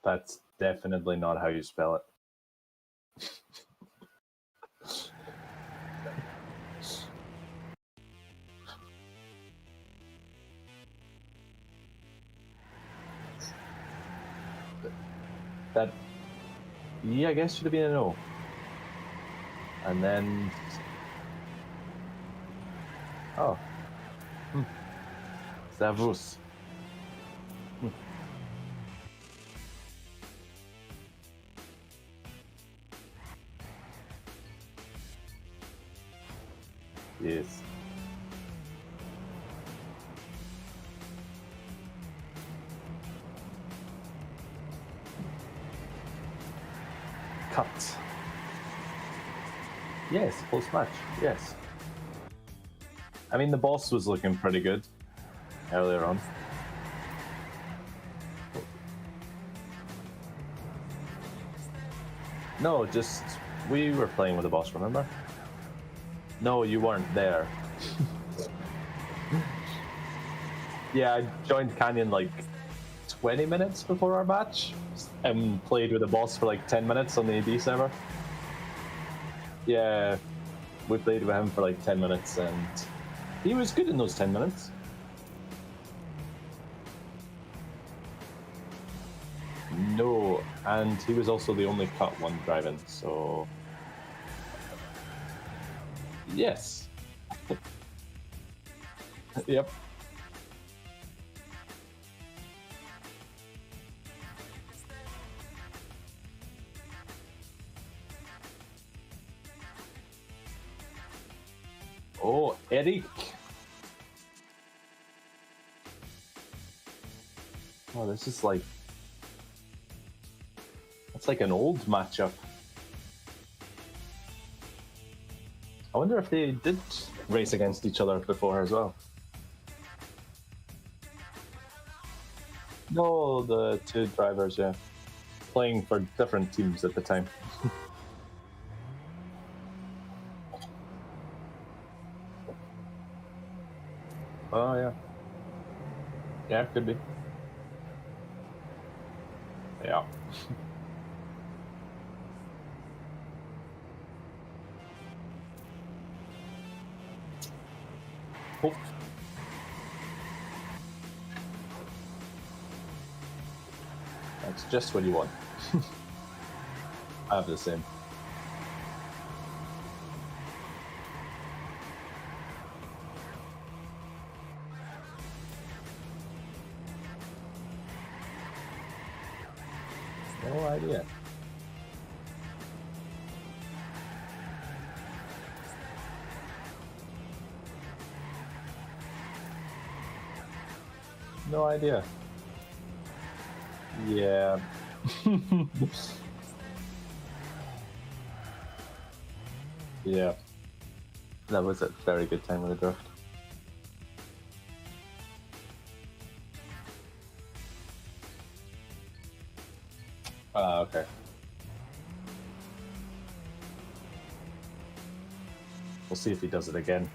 That's definitely not how you spell it. That, yeah, I guess should have been an O. And then, oh, Servus. Yes. Cut. Yes, post match. Yes. I mean, the boss was looking pretty good earlier on. No, just we were playing with the boss, remember? No, you weren't there. Yeah, I joined Canyon like 20 minutes before our match and played with the boss for like 10 minutes on the AD server. Yeah, we played with him for like 10 minutes and he was good in those 10 minutes. No, and he was also the only cut one driving, so... Yes. Yep. Oh, Eric. Oh, this is like... It's like an old matchup. I wonder if they did race against each other before as well. No, the two drivers, yeah. Playing for different teams at the time. Oh, yeah. Yeah, could be. Yeah. Oh. That's just what you want. I have the same. No idea. No idea. Yeah. Yeah. That was a very good time of the draft. Okay. We'll see if he does it again.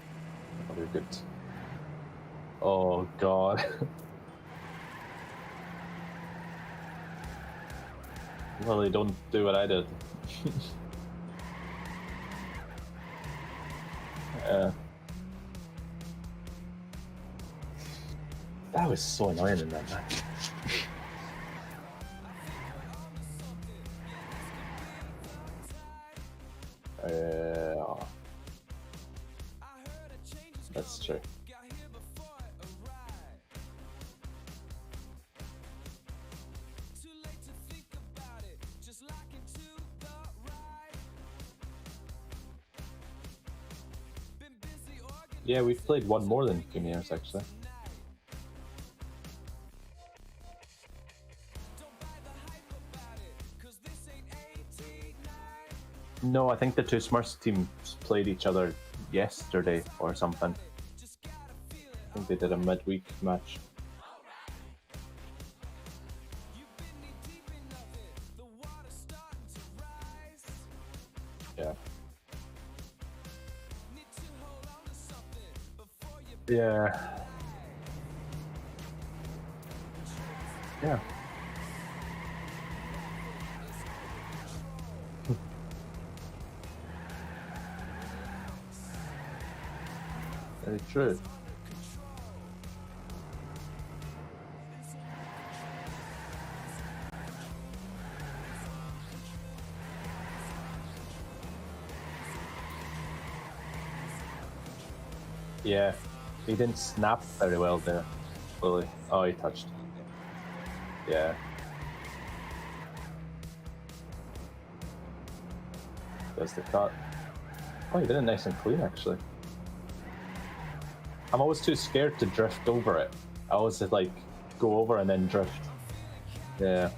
That'll be good. Oh, God. Well, they don't do what I did. That was so annoying in that match. That's true. Yeah, we've played one more than Juniors, actually. No, I think the two Smurfs teams played each other yesterday or something. I think they did a midweek match. Yeah. Yeah. Yeah. Very true. Yeah, he didn't snap very well there. Fully. Oh, he touched. Yeah. There's the cut. Oh, he did it nice and clean, actually. I'm always too scared to drift over it. I always like go over and then drift. Yeah.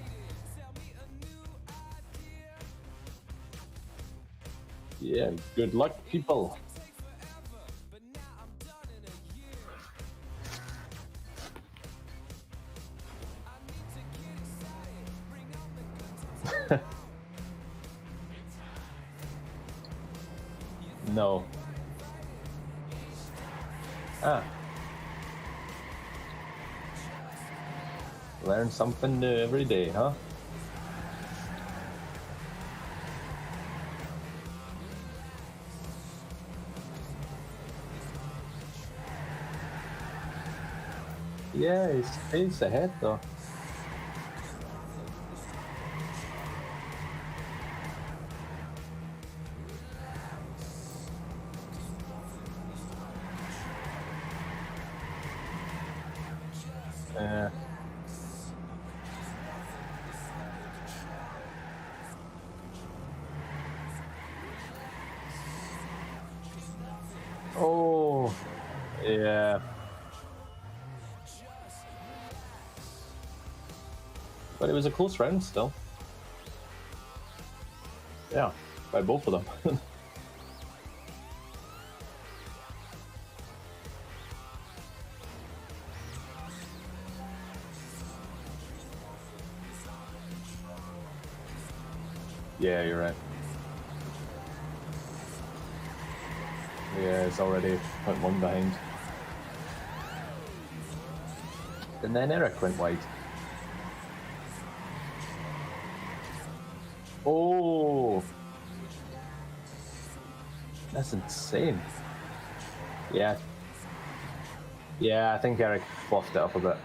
Yeah, good luck, people. No. Ah. Learn something new every day, huh? Yeah, he's ahead though. Yeah. Oh, yeah. But it was a close round still. Yeah, by both of them. Yeah, you're right. Yeah, it's already 0.1 behind. And then Eric went wide. Oh, that's insane. Yeah. Yeah, I think Eric fluffed it up a bit.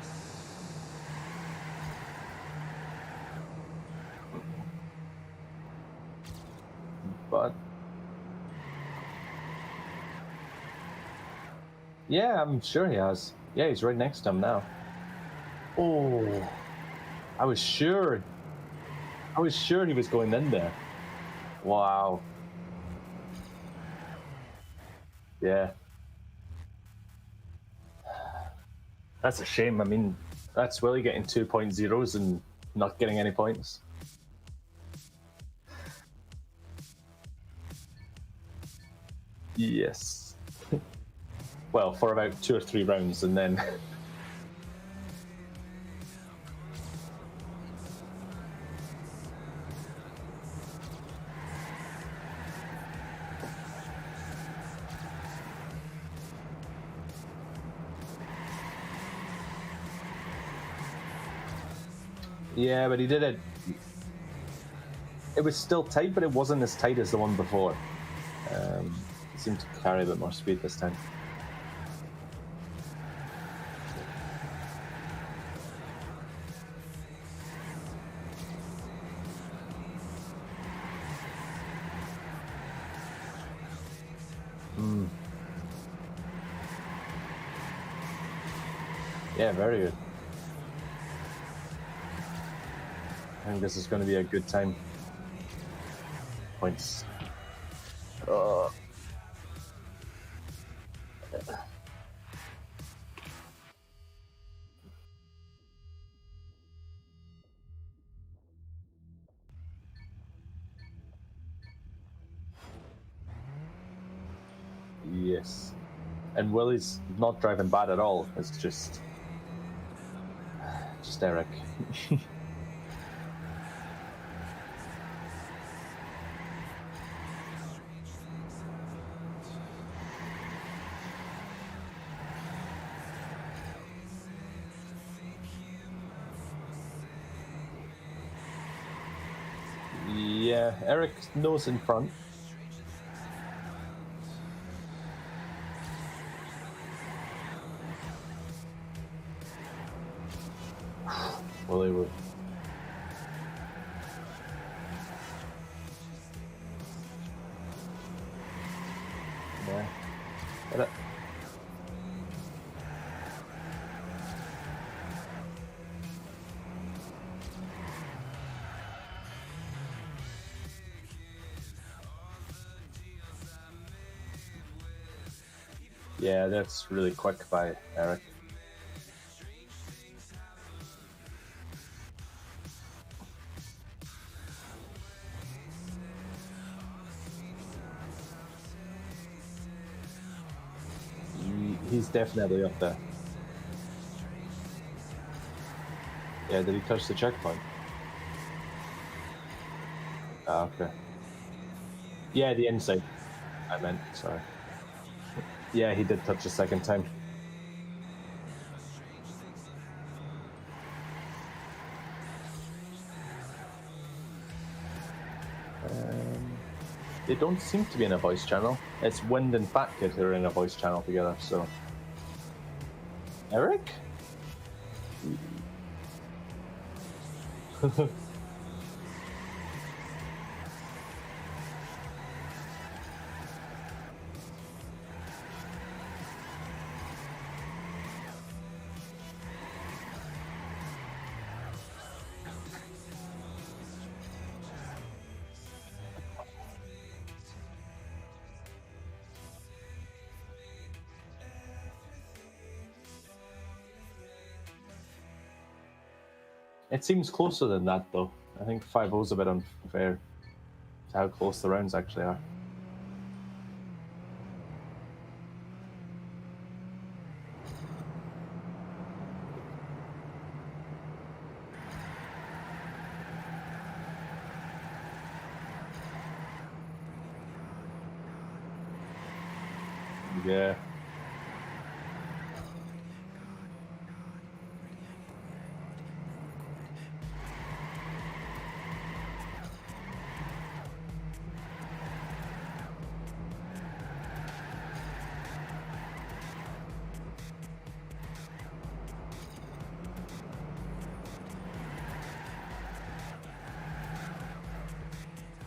But yeah, I'm sure he has. Yeah, he's right next to him now. Oh, I was sure he was going in there. Wow. Yeah. That's a shame. I mean, that's Willie getting 2.0s and not getting any points. Yes. Well, for about 2 or 3 rounds, and then. Yeah, but he did it. It was still tight, but it wasn't as tight as the one before. It seemed to carry a bit more speed this time. Yeah, very good. I think this is going to be a good time. Points. Yes. And Willie's not driving bad at all. It's just Eric. Yeah, Eric knows in front. Yeah, that's really quick by Eric. He's definitely up there. Yeah, did he touch the checkpoint? Ah, okay. Yeah, the inside. I meant, sorry. Yeah, he did touch the second time. They don't seem to be in a voice channel. It's Wind and Fat Kid who are in a voice channel together, so. Eric? It seems closer than that, though. I think 5-0's a bit unfair to how close the rounds actually are. Yeah.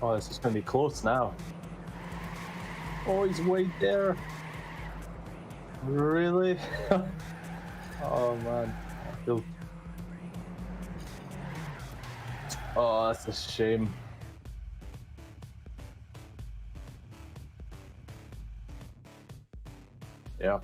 Oh, this is going to be close now. Oh, he's way there. Really? Oh, man. I feel... Oh, that's a shame. Yeah.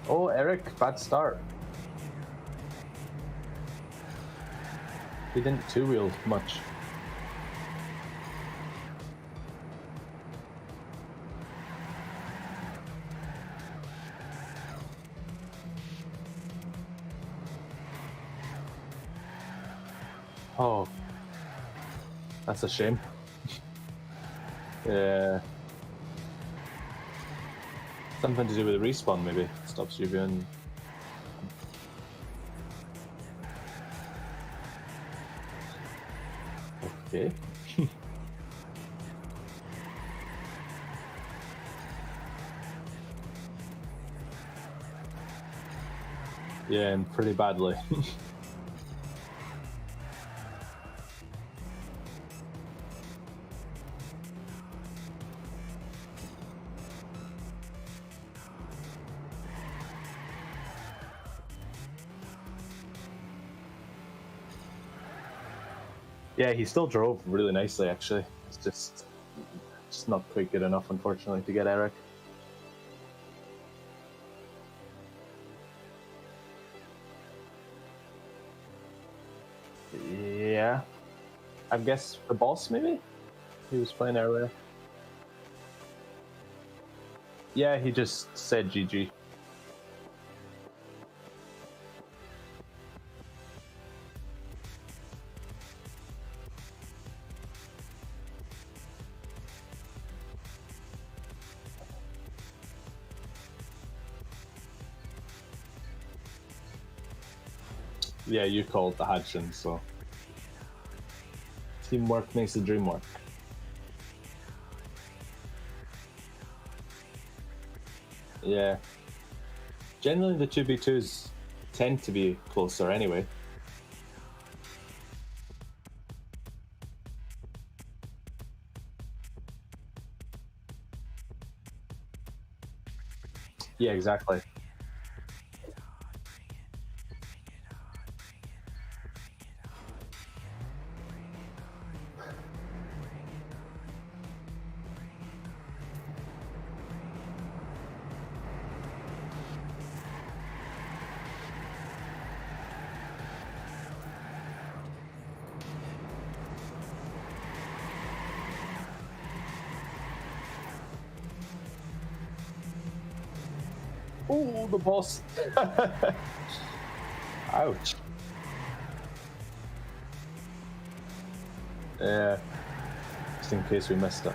Oh, Eric, bad start. He didn't two-wheel much. Oh, that's a shame. Yeah. Something to do with the respawn, maybe. Stops you being... Okay. Yeah, and pretty badly. Yeah, he still drove really nicely, actually. It's just not quite good enough, unfortunately, to get Eric. Yeah. I guess the boss, maybe? He was playing earlier. Yeah, he just said GG. Yeah, you called the Hatchin, so. Teamwork makes the dream work. Yeah. Generally, the 2v2s tend to be closer anyway. Yeah, exactly. Oh, the boss. Ouch. Yeah. Just in case we missed it.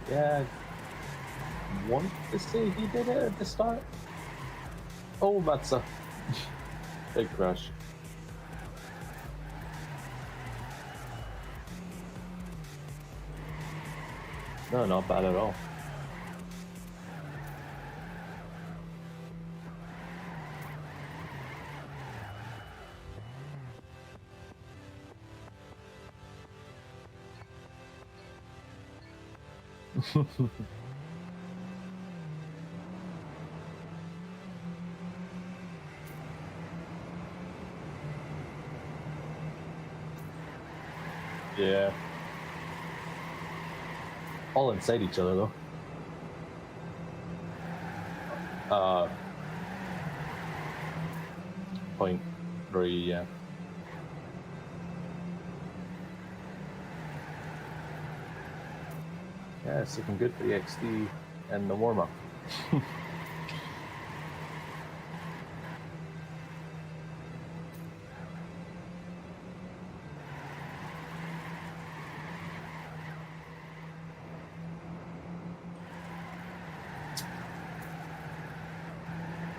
Yeah. I want to say he did it at the start. Oh, that's a big crash. No, not bad at all. Yeah. All inside each other, though. 0.3, yeah. Yeah, it's looking good for the XD and the warm-up.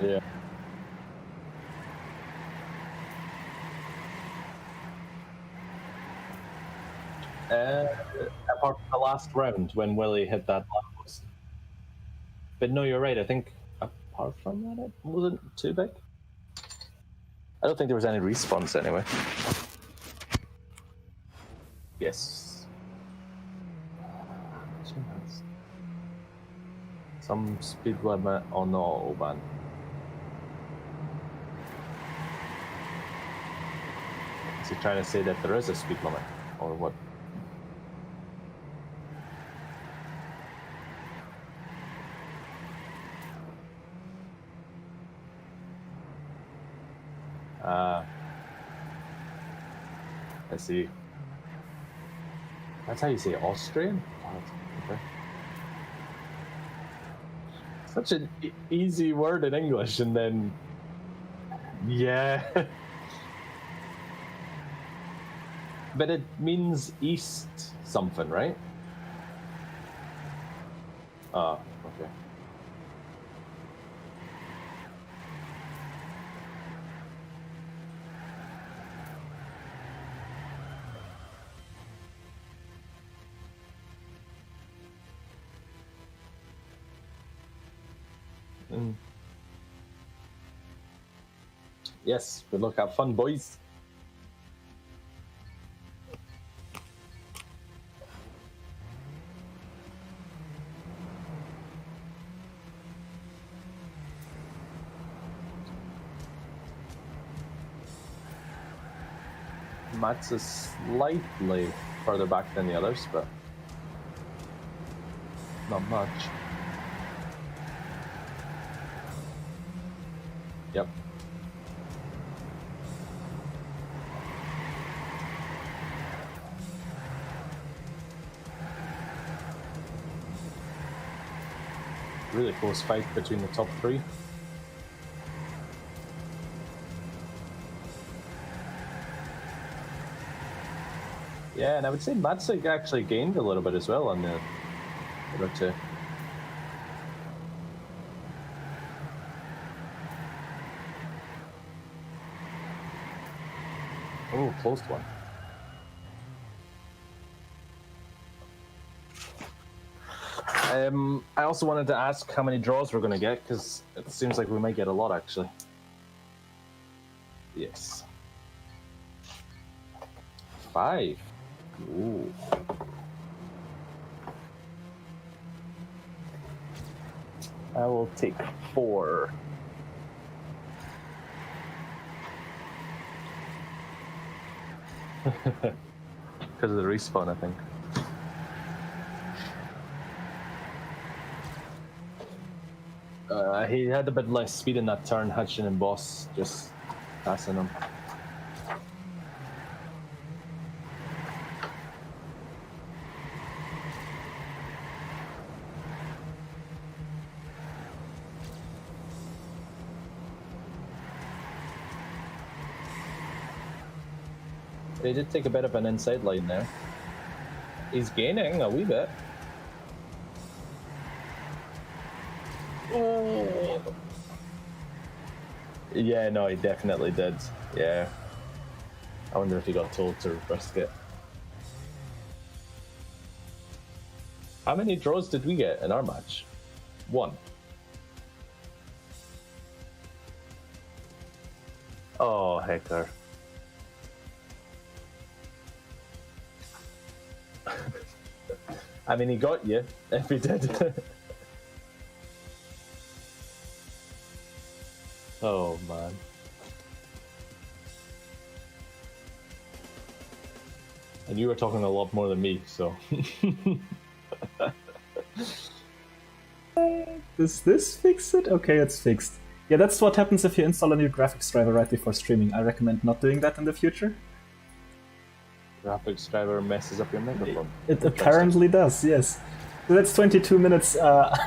Yeah. Apart from the last round when Willie hit that lamppost. But no, you're right. I think apart from that, it wasn't too big. I don't think there was any respawns anyway. Yes. Some speed limit on the autobahn. Is he trying to say that there is a speed limit, or what? I see. That's how you say Austrian? Okay. Such an easy word in English, and then... Yeah. But it means east something, right? Okay. Yes, good luck, have fun, boys. Matt's is slightly further back than the others, but not much. Yep. Really close fight between the top three. Yeah, and I would say Matsig actually gained a little bit as well on the other two. Oh, close one. I also wanted to ask how many draws we're going to get, because it seems like we might get a lot, actually. Yes. 5. Ooh. I will take 4. Because of the respawn, I think. He had a bit less speed in that turn, Hutchin and Boss just passing him. He did take a bit of an inside line there. He's gaining a wee bit. Oh. Yeah, no, he definitely did. Yeah. I wonder if he got told to risk it. How many draws did we get in our match? 1. Oh, Hector. I mean, he got you, if he did. Oh, man. And you were talking a lot more than me, so... Does this fix it? Okay, it's fixed. Yeah, that's what happens if you install a new graphics driver right before streaming. I recommend not doing that in the future. Graphics driver messes up your microphone. It apparently does, yes. So that's 22 minutes I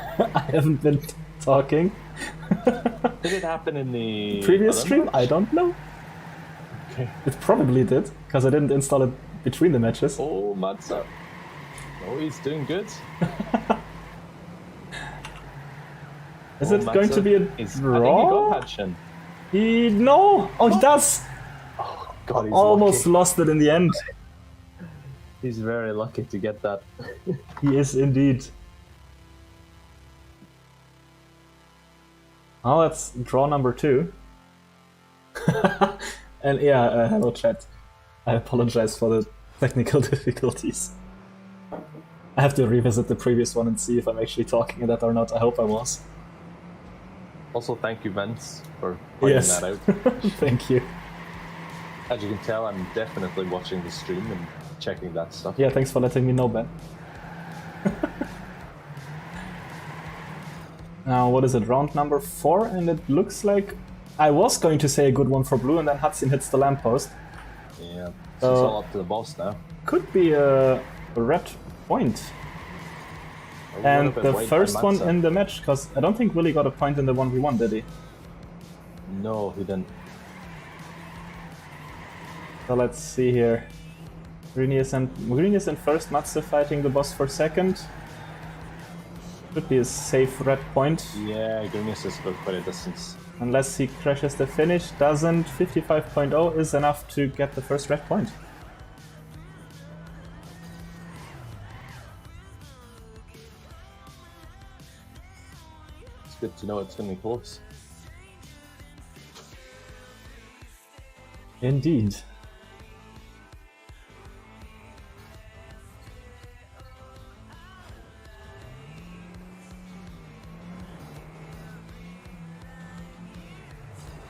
haven't been talking. Did it happen in the previous stream? match? I don't know. Okay. It probably did, because I didn't install it between the matches. Oh, Matza. Oh, he's doing good. Is it going to be a draw? I think he got Hatchin. No! Oh, he does! Oh, God, he's almost lucky. lost it in the end. He's very lucky to get that. He is indeed. Oh, that's draw number 2. And yeah, hello chat. I apologize for the technical difficulties. I have to revisit the previous one and see if I'm actually talking in that or not. I hope I was. Also, thank you, Vince, for pointing that out. Thank you. As you can tell, I'm definitely watching the stream and checking that stuff. Yeah, thanks for letting me know, Ben. Now, what is it? Round number 4, and it looks like I was going to say a good one for blue, and then Hudson hits the lamppost. Yeah, so it's all up to the boss now. Could be a red point. And the first one in the match, because I don't think Willie got a point in the 1v1, did he? No, he didn't. So let's see here. Greenius in first, Matze fighting the boss for second. Should be a safe red point. Yeah, Greenius is got quite a distance. Unless he crashes the finish, doesn't. 55.0 is enough to get the first red point. It's good to know it's going to be close. Indeed.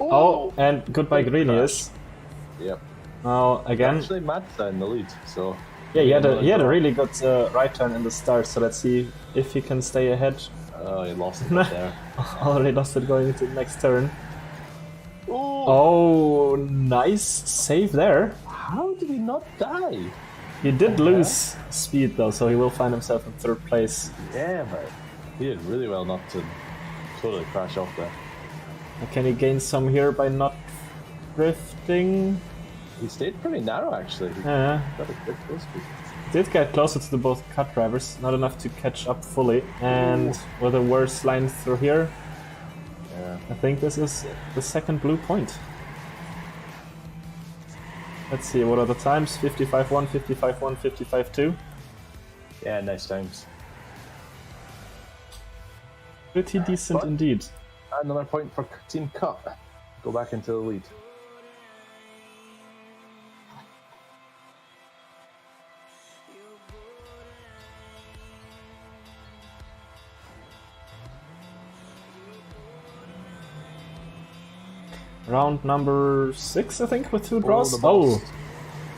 Oh, and goodbye Greenius. Yep. Now again. Actually, Matt's in the lead, so. Yeah, he had a really good right turn in the start. So let's see if he can stay ahead. Oh, he lost it there. Already lost it going into the next turn. Ooh. Oh, nice save there. How did he not die? He did lose speed though, so he will find himself in third place. Yeah, but he did really well not to totally crash off there. Can he gain some here by not drifting? He stayed pretty narrow actually. He Yeah. got a good close speed. Did get closer to the both cut drivers, not enough to catch up fully. And with a worse line through here, Yeah. I think this is the second blue point. Let's see, what are the times? 55-1, 55-1, 55-2. Yeah, nice times. Pretty decent But- indeed. Another point for Team Cut. Go back into the lead. Round number 6, I think, with 2 draws. the boss.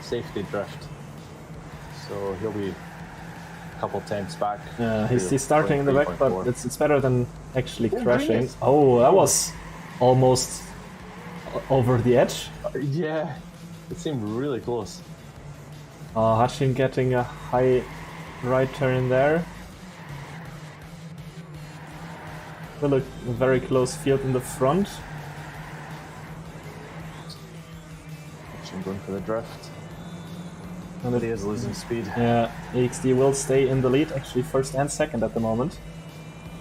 Safety drift. So he'll be a couple tenths back. He's starting in the back, but 23.4. it's better than actually crashing. Greenius. Oh, that was almost over the edge. Yeah, it seemed really close. Hachin getting a high right turn in there. Still a very close field in the front. Actually, I'm going for the drift. But he is losing speed. Yeah, EXD will stay in the lead, actually first and second at the moment.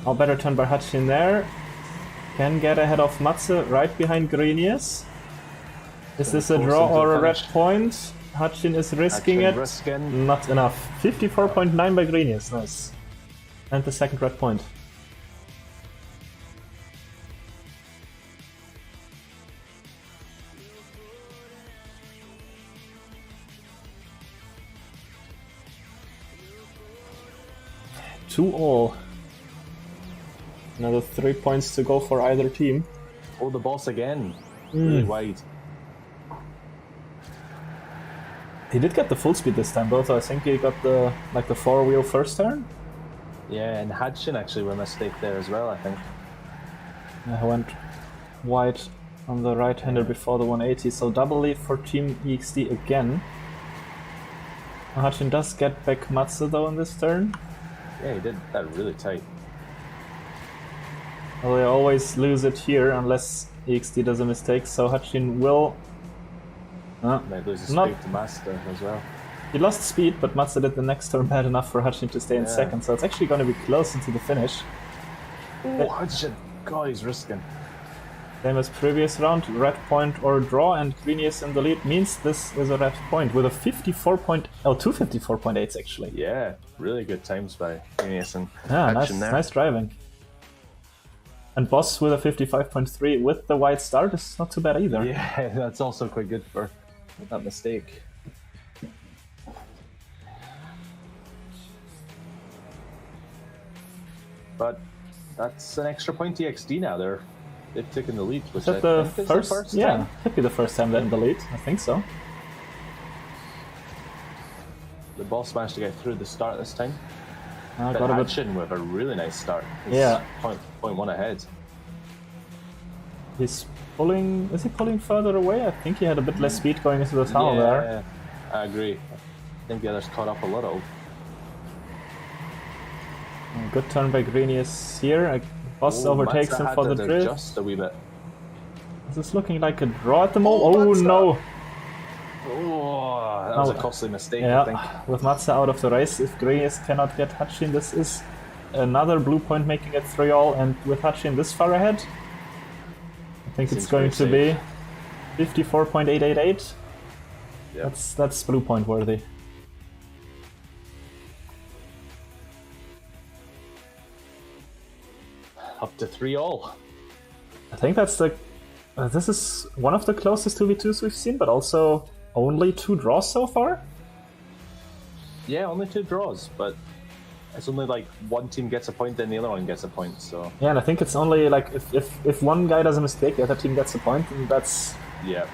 Now better turn by Hachin there. Can get ahead of Matze right behind Grenius. Is this a draw or a red point? Hachin is risking it. Not enough. 54.9 by Grenius, nice. And the second red point. Two all. Another 3 points to go for either team. Oh, the boss again. Really wide. He did get the full speed this time, though, so I think he got the the 4-wheel first turn. Yeah, and Hachin actually were a mistake there as well, I think. Yeah, he went wide on the right-hander before the 180, so double lead for Team EXD again. Hachin does get back Matze though in this turn. Yeah, he did that really tight. Well, they always lose it here unless EXD does a mistake, so Hachin will... Might lose his speed to Master as well. He lost speed, but Matze did the next turn bad enough for Hachin to stay in second, so it's actually going to be close into the finish. Oh, Hachin! God, he's risking. Same as previous round, red point or draw, and Grenius in the lead means this is a red point with a 254.8s actually. Yeah, really good times by Grenius and Hachin there. Nice driving. And Boss with a 55.3 with the wide start is not too bad either. Yeah, that's also quite good for that mistake. But that's an extra point EXD now. They've taken the lead, which I think is the first time. Yeah, could be the first time they're in the lead. I think so. The boss managed to get through the start this time. Got a bit... Hachin with a really nice start. He's yeah. 0.1 ahead. He's pulling... Is he pulling further away? I think he had a bit less speed going into the tunnel there. I agree. I think the others caught up a little. Good turn by Grenius here. Boss overtakes him for the drift. Just a wee bit. This is looking like a draw at the moment. Oh no! Oh, that was a costly mistake, yeah, I think. With Matze out of the race, if Grenius cannot get Hachin, this is another blue point making it 3-all, and with Hachin this far ahead, I think it's going to be 54.888. Yep. That's blue point worthy. Up to 3-all. I think that's the... this is one of the closest 2v2s we've seen, but also only 2 draws so far? Yeah, only 2 draws, but it's only like one team gets a point, then the other one gets a point, so... Yeah, and I think it's only like if one guy does a mistake, the other team gets a point, and that's... Yeah.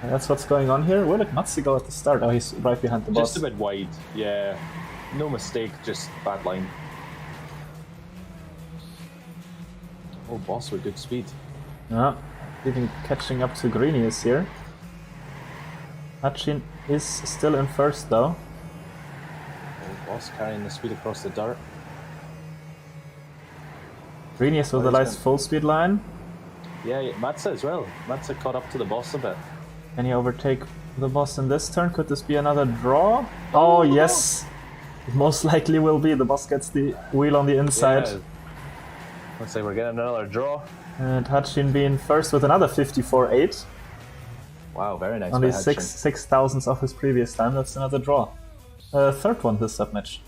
That's what's going on here. Where did Matze go at the start? Oh, he's right behind the boss. Just a bit wide, yeah. No mistake, just bad line. Oh, boss with good speed. Yeah, even catching up to Grenius here. Hachin is still in first though. Oh, boss carrying the speed across the dirt. Grenius with a nice full speed line. Yeah, Matze as well. Matze caught up to the boss a bit. Can he overtake the boss in this turn? Could this be another draw? Oh yes! It most likely will be. The boss gets the wheel on the inside. Yeah. Looks like we're getting another draw. And Hachin being first with another 54.8. Wow, very nice. Only 6 thousandths of his previous time. That's another draw. Third one this submatch.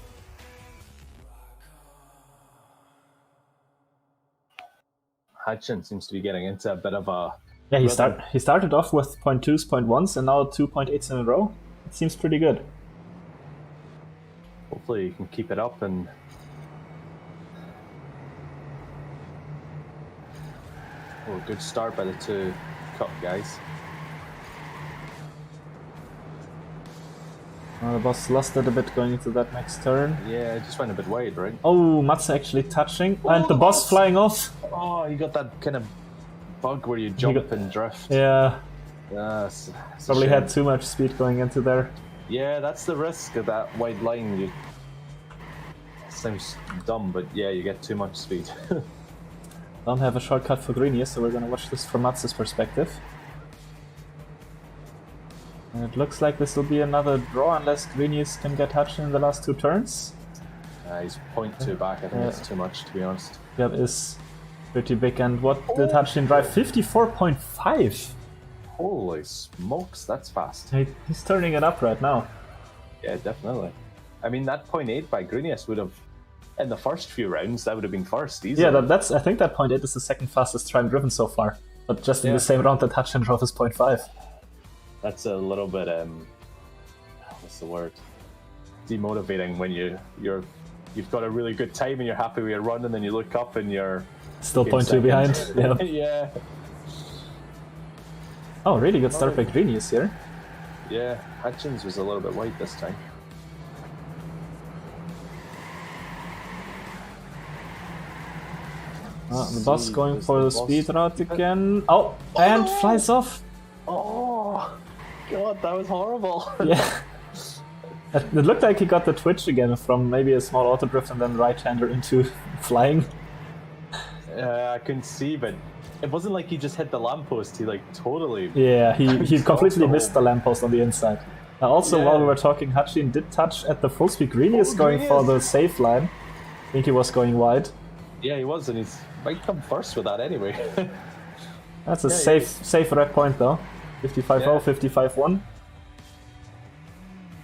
Hachin seems to be getting into a bit of a... Yeah, he started off with 0.2s, 0.1s, and now 2.8s in a row. It seems pretty good. Hopefully you can keep it up and... Oh, good start by the 2 cup guys. The boss lost it a bit going into that next turn. Yeah, it just went a bit wide, right? Oh, Matze actually touching, and the boss flying off. Oh, you got that kind of bug where you jump and drift. Yeah. Yes. Probably had too much speed going into there. Yeah, that's the risk of that wide line. You... Sounds dumb, but yeah, you get too much speed. Don't have a shortcut for Grenius, so we're gonna watch this from Matze's perspective. And it looks like this will be another draw unless Greenies can get Hutchin in the last 2 turns. He's 0.2 back. I think that's too much, to be honest. That is pretty big. And what did Hutchin drive? 54.5! Holy smokes, that's fast. He's turning it up right now. Yeah, definitely. I mean, that 0.8 by Greenius would have, in the first few rounds, that would have been first easily. Yeah, I think that 0.8 is the second fastest time driven so far. But just in the same round that Hutchin drove his 0.5. That's a little bit, what's the word? Demotivating when you've got a really good time and you're happy with your run, and then you look up and you're still 0.2 behind. Yeah. Yeah. Oh, really good start by Greenius here. Yeah, Hutchins was a little bit wide this time. The boss going for the speed route again. Oh, and flies off. Oh, God, that was horrible. Yeah. It looked like he got the twitch again from maybe a small auto drift and then right-hander into flying. I couldn't see, but it wasn't like he just hit the lamppost. He like totally. Yeah, he completely missed the lamppost on the inside. Also, while we were talking, Hutchin did touch at the full speed. Greenius going for the safe line. I think he was going wide. Yeah, he was, and he might come first with that anyway. That's a safe red point though. 55-0, 55-1.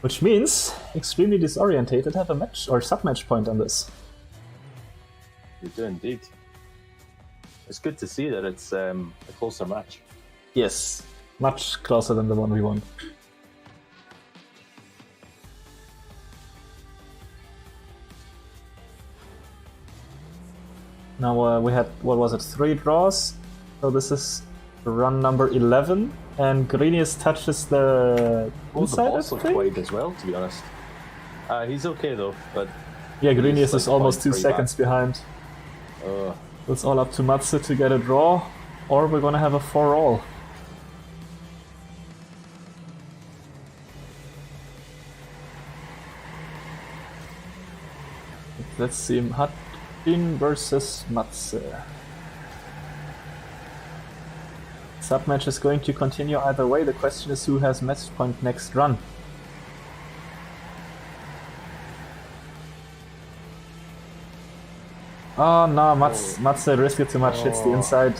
Which means Extremely Disorientated have a match or sub-match point on this. You do indeed. It's good to see that it's a closer match. Yes, much closer than the one we won. Now we had, what was it, 3 draws? So this is run number 11, and Greenius touches the inside, the boss looks wide as well, to be honest. He's okay though, but... Yeah, Greenius is almost 2 seconds behind. It's all up to Matze to get a draw, or we're gonna have a 4-all. Let's see, Hutchin versus Matze. Submatch is going to continue either way. The question is who has match point next run. Oh no, Matze risked it too much, hits the inside.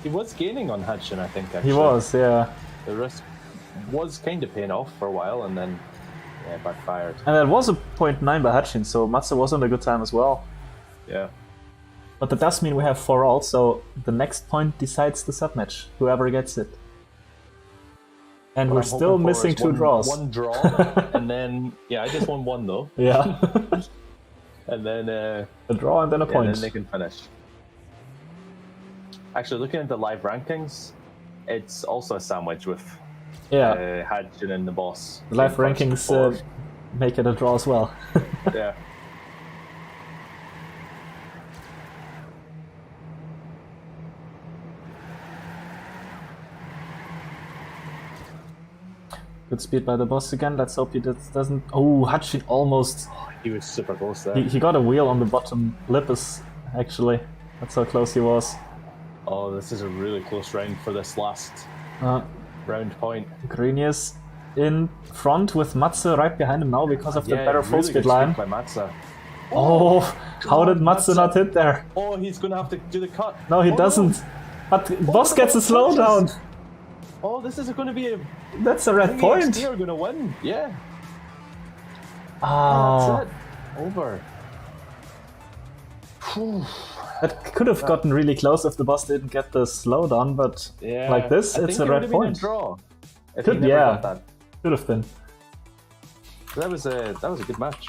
He was gaining on Hutchin, I think, actually. He was, yeah. The risk was kind of paying off for a while, and then backfired. And that was a 0.9 by Hutchin, so Matze was on a good time as well. Yeah. But that does mean we have 4 all, so the next point decides the submatch, whoever gets it. And we're still missing 2 draws. One draw, and then, I just won 1 though. Yeah. And then a draw and then a point. And then they can finish. Actually, looking at the live rankings, it's also a sandwich with Hutchin and the boss. The live rankings make it a draw as well. Yeah. Good speed by the boss again. Let's hope he doesn't... Oh, Hutchin almost... He was super close there. He got a wheel on the bottom lip, actually. That's how close he was. Oh, this is a really close round for this last round point. Greenius in front with Matze right behind him now because of the better full speed line. By Matze. Oh, how did Matze not hit there? Oh, he's going to have to do the cut. No, he doesn't. No. But boss gets a slowdown. Oh, this is going to be a... That's a red point. They are going to win. Yeah. Oh. That's it. Over. That could have gotten really close if the boss didn't get the slowdown, but like this, it's a red point. A draw. Could, could have been. That was a good match.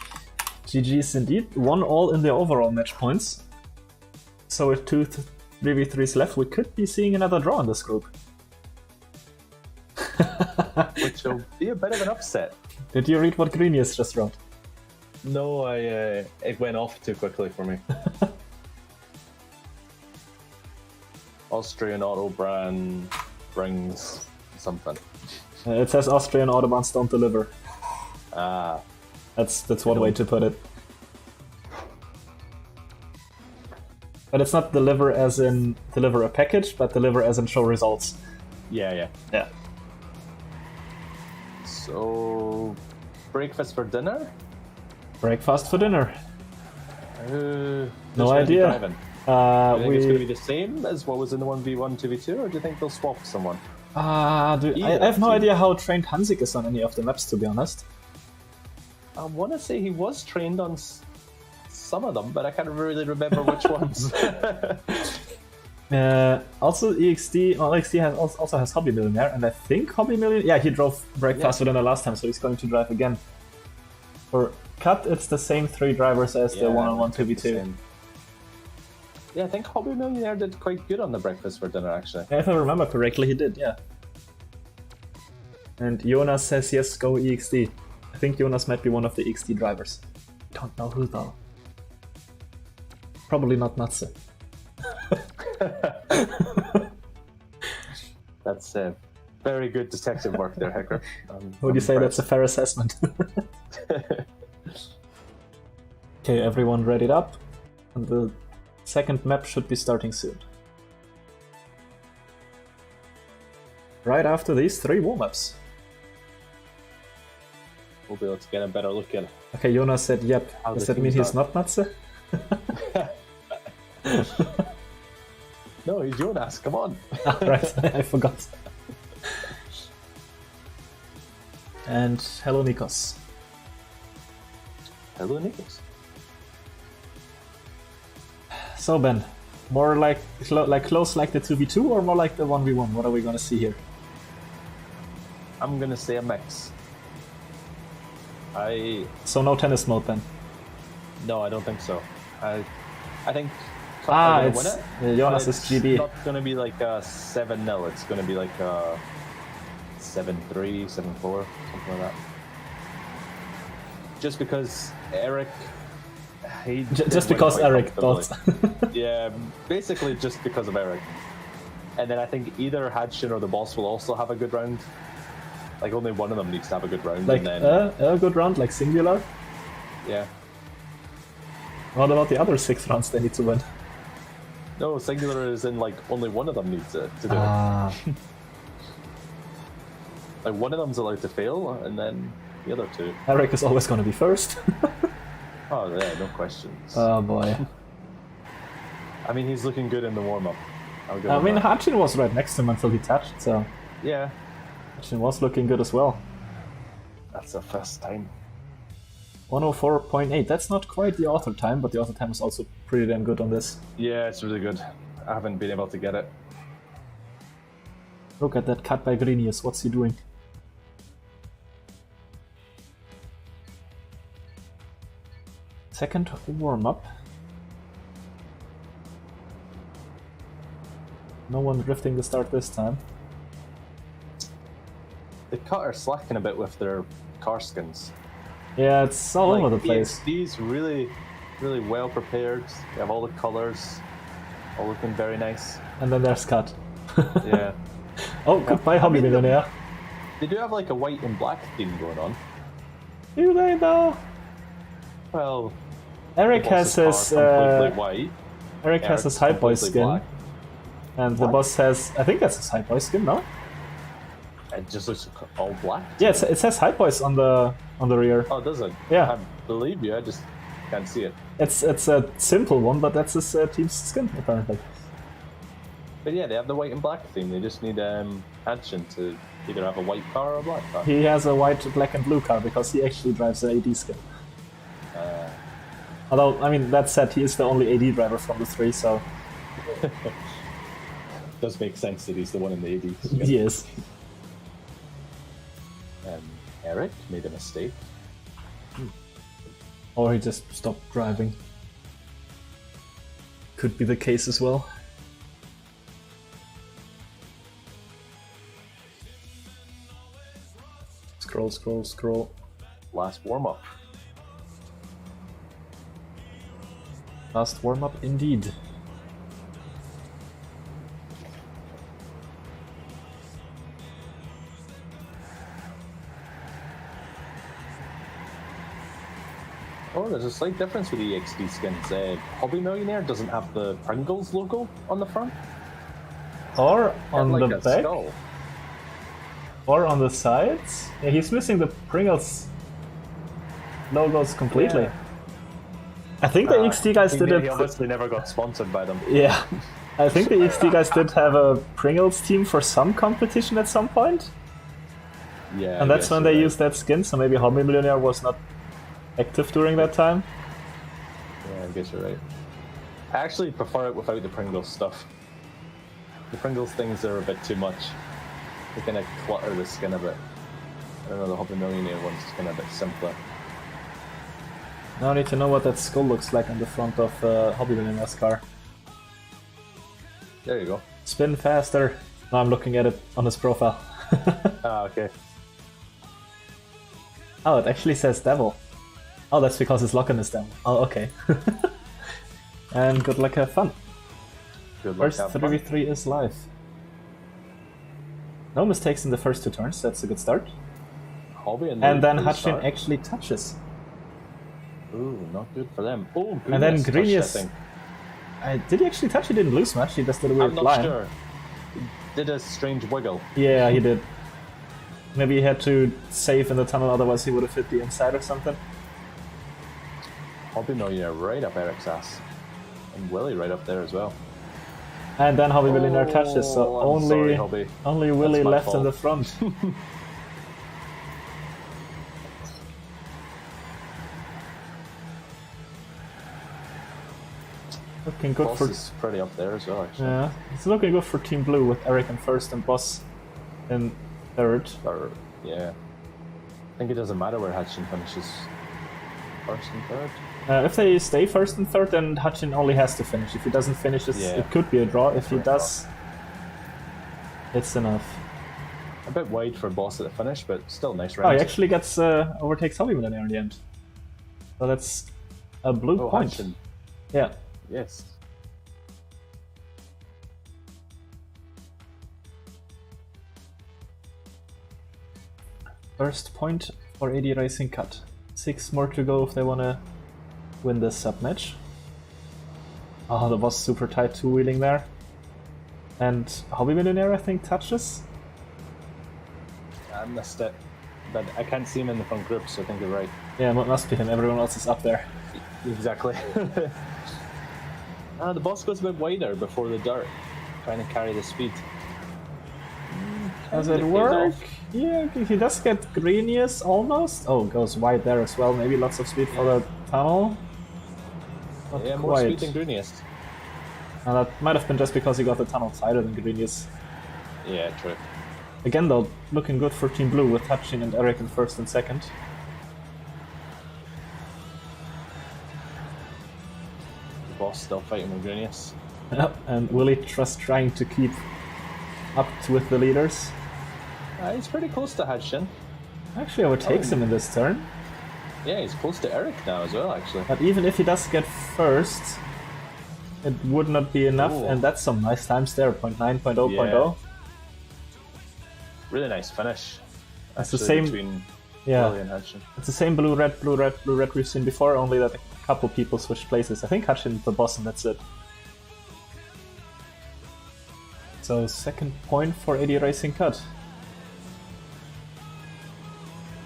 GG's indeed. 1 all in the overall match points. So with 2 3v3s left, we could be seeing another draw in this group. Which will be a bit of an upset. Did you read what Greenius just wrote? No, it went off too quickly for me. Austrian Autobahn brings something. It says Austrian Autobahns don't deliver. Ah. That's one way to put it. But it's not deliver as in deliver a package, but deliver as in show results. Yeah. So, breakfast for dinner? Breakfast for dinner. Who's No gonna be idea. driving? Do you think it's going to be We. the same as what was in the 1v1 2v2, or do you think they'll swap someone? I have no idea how trained Hansik is on any of the maps, to be honest. I want to say he was trained on some of them, but I can't really remember which ones. Also, EXD also has Hobby Millionaire, and I think Hobby Millionaire. Yeah, he drove Breakfast for dinner last time, so he's going to drive again. For Cut, it's the same 3 drivers as the one-on-one 2v2. Yeah, I think Hobby Millionaire did quite good on the Breakfast for Dinner, actually. If I remember correctly, he did, yeah. And Jonas says yes, go EXD. I think Jonas might be one of the EXD drivers. Don't know who though. Probably not Natsu. That's very good detective work there, Hecker. Would you say that's a fair assessment? Okay, everyone readied up. And the second map should be starting soon. Right after these 3 warm-ups. We'll be able to get a better look at it. Okay, Jonas said yep. Does that mean he's not Natsu? No, he's Jonas, come on. Right, I forgot. And hello, Nikos. Hello, Nikos. So Ben, more like close like the 2v2 or more like the 1v1? What are we gonna see here? I'm gonna say a mix. So no tennis mode then? No, I don't think so. I think it's win it, Jonas is GB. It's not gonna be like a 7-0. It's gonna be like a 7-3, 7-4, something like that. Just because Eric. Just because Eric thought. Yeah, basically just because of Eric. And then I think either Hadshin or the boss will also have a good round. Like only one of them needs to have a good round. Like and then, a good round, like singular? Yeah. What about the other 6 rounds they need to win? No, singular is in like only one of them needs to do it. Like one of them's allowed to fail, and then the other 2. Eric is always going to be first. Oh yeah, no questions. Oh boy. I mean, he's looking good in the warm-up. I mean, Hadshin was right next to him until he touched, so... Yeah. Hadshin was looking good as well. That's the first time. 104.8, that's not quite the author time, but the author time is also pretty damn good on this. Yeah, it's really good. I haven't been able to get it. Look at that cut by Grenius, what's he doing? Second warm-up. No one drifting the start this time. The Cut are slacking a bit with their car skins. Yeah, it's all over the place. These really, really well prepared. They have all the colors, all looking very nice. And then there's Cut. Yeah. Oh, goodbye, Hobby Millionaire. They do have like a white and black theme going on. Do they though? Well, Eric has his white. Eric has his High Boy skin, black. and the boss has, I think that's his High Boy skin, no? It just looks all black. Yeah, it says High Boys on the rear. Oh, does it? Yeah. I believe you. I just can't see it. It's a simple one, but that's his team's skin apparently. But yeah, they have the white and black theme. They just need Hadshin to either have a white car or a black car. He has a white, black, and blue car because he actually drives the AD skin. Although, I mean, that said, he is the only AD driver from the 3, so... Does make sense that he's the one in the AD. He is. Eric made a mistake. Or he just stopped driving. Could be the case as well. Scroll, scroll, scroll. Last warm-up. Last warm-up indeed. Oh, there's a slight difference with the EXD skins. Hobby Millionaire doesn't have the Pringles logo on the front. Or on like the a back. skull. Or on the sides. Yeah, he's missing the Pringles logos completely. Yeah. I think the XT guys did He it. obviously never got sponsored by them. Yeah, I think the XT guys did have a Pringles team for some competition at some point. Yeah. And I that's guess when you're they right. used that skin, so maybe Hobby Millionaire was not active during that time. Yeah, I guess you're right. I actually prefer it without the Pringles stuff. The Pringles things are a bit too much. They kind of clutter the skin a bit. I don't know, the Hobby Millionaire one's kind of a bit simpler. Now I need to know what that skull looks like on the front of Hobby Millionaire's car. There you go. Spin faster. Now I'm looking at it on his profile. Ah, okay. Oh, it actually says devil. Oh, that's because his lock-in is devil. Oh, okay. And good luck, have fun. Good luck, First have fun. 3v3 is live. No mistakes in the first 2 turns, that's a good start. Hobby and And then Luke Hutchin start. actually touches. Ooh, not good for them. Oh, And then Greenius touched, I Greenius... think. Did he actually touch? He didn't lose much, he just did a weird I'm not line. sure. Did a strange wiggle. Yeah, he did. Maybe he had to save in the tunnel, otherwise he would have hit the inside or something. Hobby Millionaire right up Eric's ass. And Willie right up there as well. And then Hobby Millionaire touches, so I'm only sorry, Hobby. only Willie my left in fault. the front. Looking good Boss for... is pretty up there as well, actually. Yeah, it's looking good for Team Blue with Eric in first and Boss in third. Or, yeah. I think it doesn't matter where Hutchin finishes. First and third. If they stay first and third, then Hutchin only has to finish. If he doesn't finish, it could be a draw. If he does, it's enough. A bit wide for Boss at the finish, but still nice Oh, round. he actually gets overtakes Hobby Millionaire in the end. So that's a blue point. Hutchin. Yeah. Yes. First point for AD Racing Cut. 6 more to go if they want to win this sub-match. Oh, that was super tight two-wheeling there. And Hobby Millionaire, I think, touches. I missed it. But I can't see him in the front group, so I think you're right. Yeah, it must be him. Everyone else is up there. Exactly. The Boss goes a bit wider before the dirt, trying to carry the speed. Does it It pays work? off. Yeah, he does get Greenius almost. Oh, goes wide there as well. Maybe lots of speed for the tunnel. Not Yeah, more quite. speed than Greenius. And that might have been just because he got the tunnel tighter than Greenius. Yeah, true. Again, though, looking good for Team Blue with Hutchin and Eric in first and second. The Boss still fighting with Greenius. And Willie just trying to keep up with the leaders. He's pretty close to Hutchin. Actually overtakes him in this turn. Yeah, he's close to Eric now as well, actually. But even if he does get first, it would not be enough. Ooh. And that's some nice times there. 0.9, 0.0, Yeah. 0.0. Really nice finish. It's the actually, same- between Yeah. Willie and Hutchin. It's the same blue, red, blue, red, blue, red we've seen before, only that a couple people switched places. I think Hutchin's the boss and that's it. So second point for AD Racing Cut.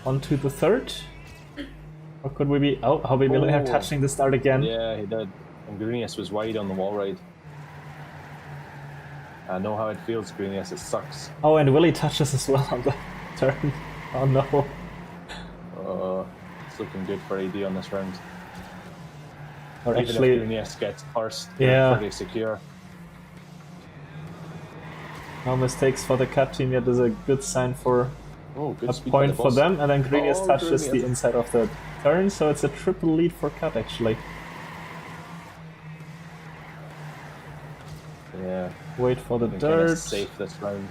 On to the third. Or could we be... Oh, Hobby Millionaire Oh. touching the start again. Yeah, he did. And Greenius was wide on the wall ride. I know how it feels, Greenius. It sucks. Oh, and Willie touches as well on the turn. Oh no. It's looking good for AD on this round. Or Even actually... if Greenius gets first, Yeah. they're pretty secure. No mistakes for the cut team yet is a good sign for Oh, good a speed by point the for boss. them, and then Greenius Oh, touches the Greenius. inside of the turn, so it's a triple lead for cut actually. Yeah, Wait for the I think Greenius dirt. safe this round.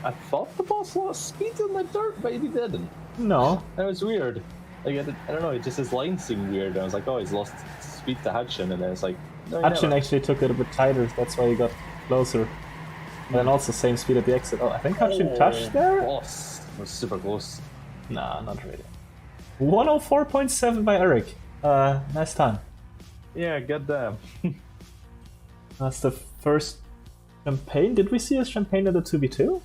I thought the boss lost speed on the dirt, but he didn't. No. That was weird. Like, I don't know, it just his line seemed weird. I was like, oh, he's lost speed to Hutchin, and then it's like, no, he Hutchin never. actually took it a bit tighter, that's why he got closer. And then also same speed at the exit. Oh, I think Hutchin touched there? Boss was super close. Nah, not really. 104.7 by Eric. Nice time. Yeah, good damn. That's the first champagne. Did we see a champagne in the 2v2?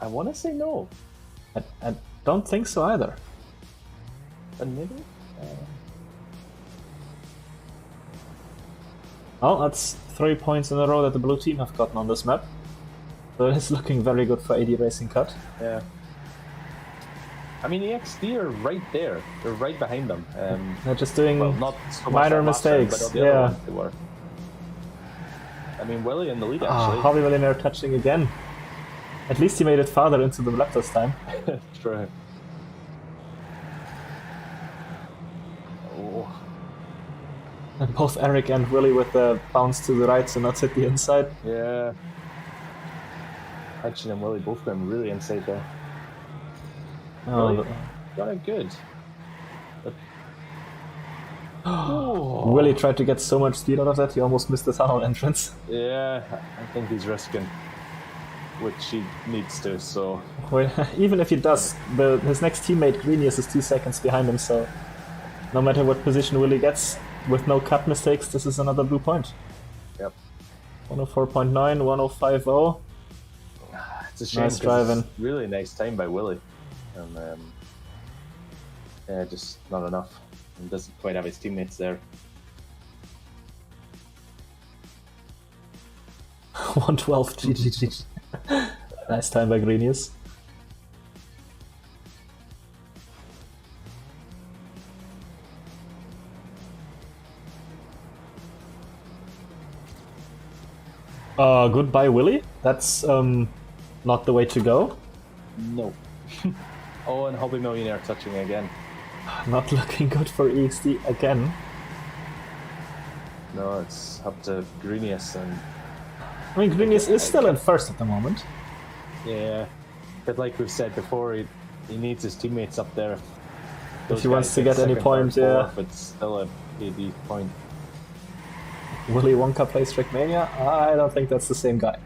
I want to say no, I don't think so either. but maybe. Oh, that's 3 points in a row that the blue team have gotten on this map. So it's looking very good for AD Racing Cut. Yeah. I mean, EXD are right there. They're right behind them. They're just doing Well, not so much minor that last round, mistakes. but the other Yeah. ones they were. I mean, Willie in the lead actually. Hobby Millionaire touching again. At least he made it farther into the lap this time. True. Oh. And both Eric and Willie with the bounce to the right to not hit the inside. Yeah. Hutchin and Willie both going really inside there. Oh, Willie got it good. Oh. Willie tried to get so much speed out of that, he almost missed the tunnel entrance. Yeah, I think he's risking, which he needs to, so... Well, even if he does, his next teammate, Greenius, is 2 seconds behind him, so no matter what position Willie gets, with no cut mistakes, this is another blue point. Yep. 104.9, 105.0. It's a shame, Nice 'cause driving. it's really nice time by Willie. And, yeah, just not enough. He doesn't quite have his teammates there. 112, GGG. Nice time by Greenius. Goodbye, Willie. That's not the way to go. No. Oh, and Hobby Millionaire touching again. Not looking good for EXD again. No, it's up to Greenius and... I mean, Greenius is still in first at the moment. Yeah. But like we've said before, he needs his teammates up there. If he wants to get any points, yeah. It's still a AD point. Willie Wonka plays Trackmania? I don't think that's the same guy.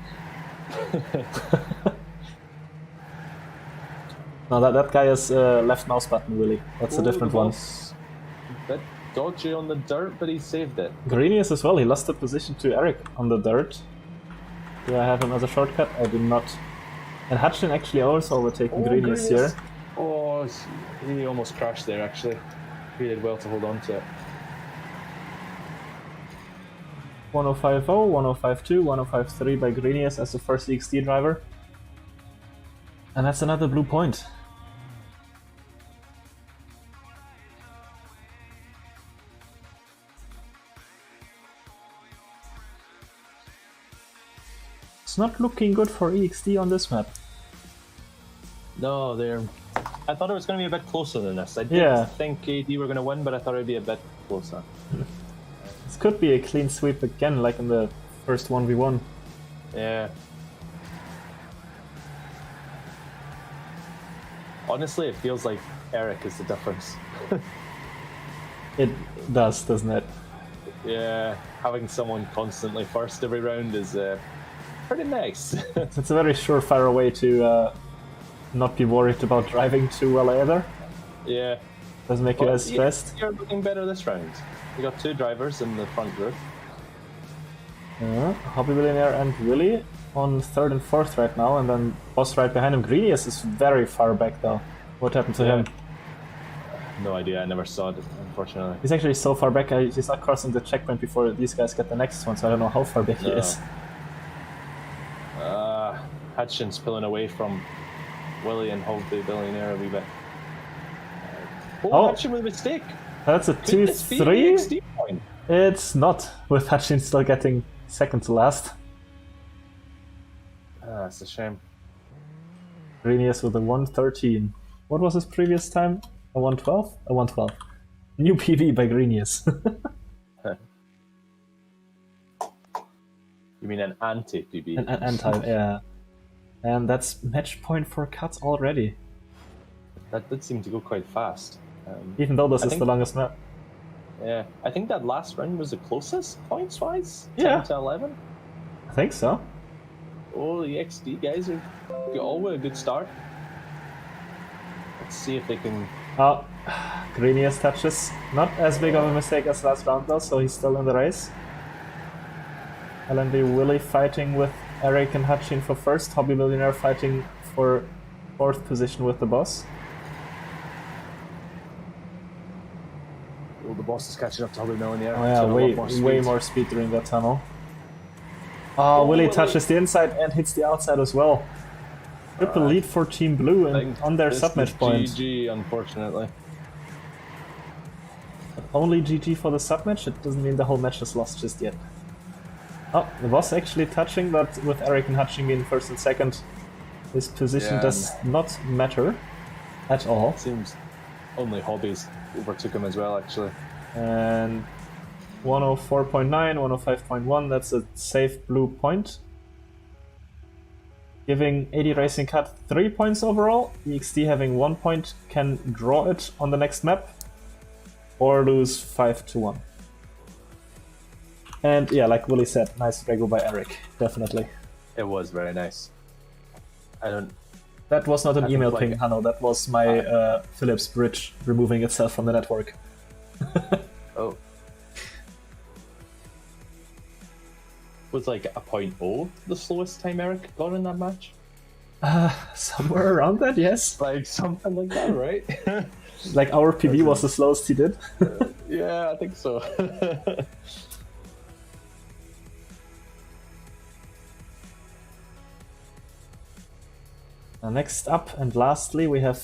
No, that guy is left mouse button, Willie. That's a different one. A bit dodgy on the dirt, but he saved it. Greenius as well, he lost the position to Eric on the dirt. Do I have him as a shortcut? I do not. And Hutchin actually also overtaking Greenius here. Oh, he almost crashed there actually. He did well to hold on to it. 105.0, 105.2, 105.3 by Greenius as the first EXD driver. And that's another blue point. It's not looking good for EXD on this map. No, I thought it was going to be a bit closer than this. I did think AD were going to win, but I thought it would be a bit closer. This could be a clean sweep again, like in the first 1v1. Yeah. Honestly, it feels like Eric is the difference. It does, doesn't it? Yeah, having someone constantly first every round is pretty nice. It's a very surefire way to not be worried about driving too well either. Yeah. Doesn't make you as stressed. You're looking better this round. You got 2 drivers in the front group. Hobby Millionaire and Willie on 3rd and 4th right now, and then Boss right behind him. Greenius is very far back though. What happened to him? No idea, I never saw it, unfortunately. He's actually so far back, he's not crossing the checkpoint before these guys get the next one, so I don't know how far back he is. Hutchin's pulling away from Willie and Hobby Millionaire a wee bit. Hutchin with a mistake! That's a 2-3? It's not, with Hutchin still getting second to last. That's a shame. Greenius with a 113. What was his previous time? A 112? A 112. New PB by Greenius. You mean an anti-PB? An anti, yeah. And that's match point for cuts already. That did seem to go quite fast. Even though this is the longest map. Yeah, I think that last round was the closest points-wise. 10 Yeah. to 11. I think so. Oh, the XD guys are all with a good start. Let's see if they can... Oh, Greenius touches. Not as big of a mistake as last round though, so he's still in the race. LNB Willie fighting with Eric and Hutchin for first. Hobby Millionaire fighting for 4th position with the boss. Oh, the boss is catching up to Hobby Mill in the air. Oh He's yeah, got a lot more way speed. more speed during that tunnel. Oh, Willie touches the inside and hits the outside as well. Triple lead for Team Blue and on their submatch point. GG, unfortunately. Only GG for the submatch, it doesn't mean the whole match is lost just yet. Oh, the boss actually touching, but with Eric and Hutching in 1st and 2nd, his position does not matter at all. It seems only Hobbies overtook him as well, actually. And 104.9, 105.1, that's a safe blue point. Giving AD Racing Cut 3 points overall. EXT having 1 point can draw it on the next map or lose 5-1. And yeah, like Willie said, nice rego by Eric, definitely. It was very nice. That was not an email like ping, Hanno, that was my Philips bridge removing itself from the network. Oh. Was like a 0.0 the slowest time Eric got in that match? Somewhere around that, yes. Like something like that, right? Like our PB was the slowest he did. Yeah, I think so. Next up and lastly, we have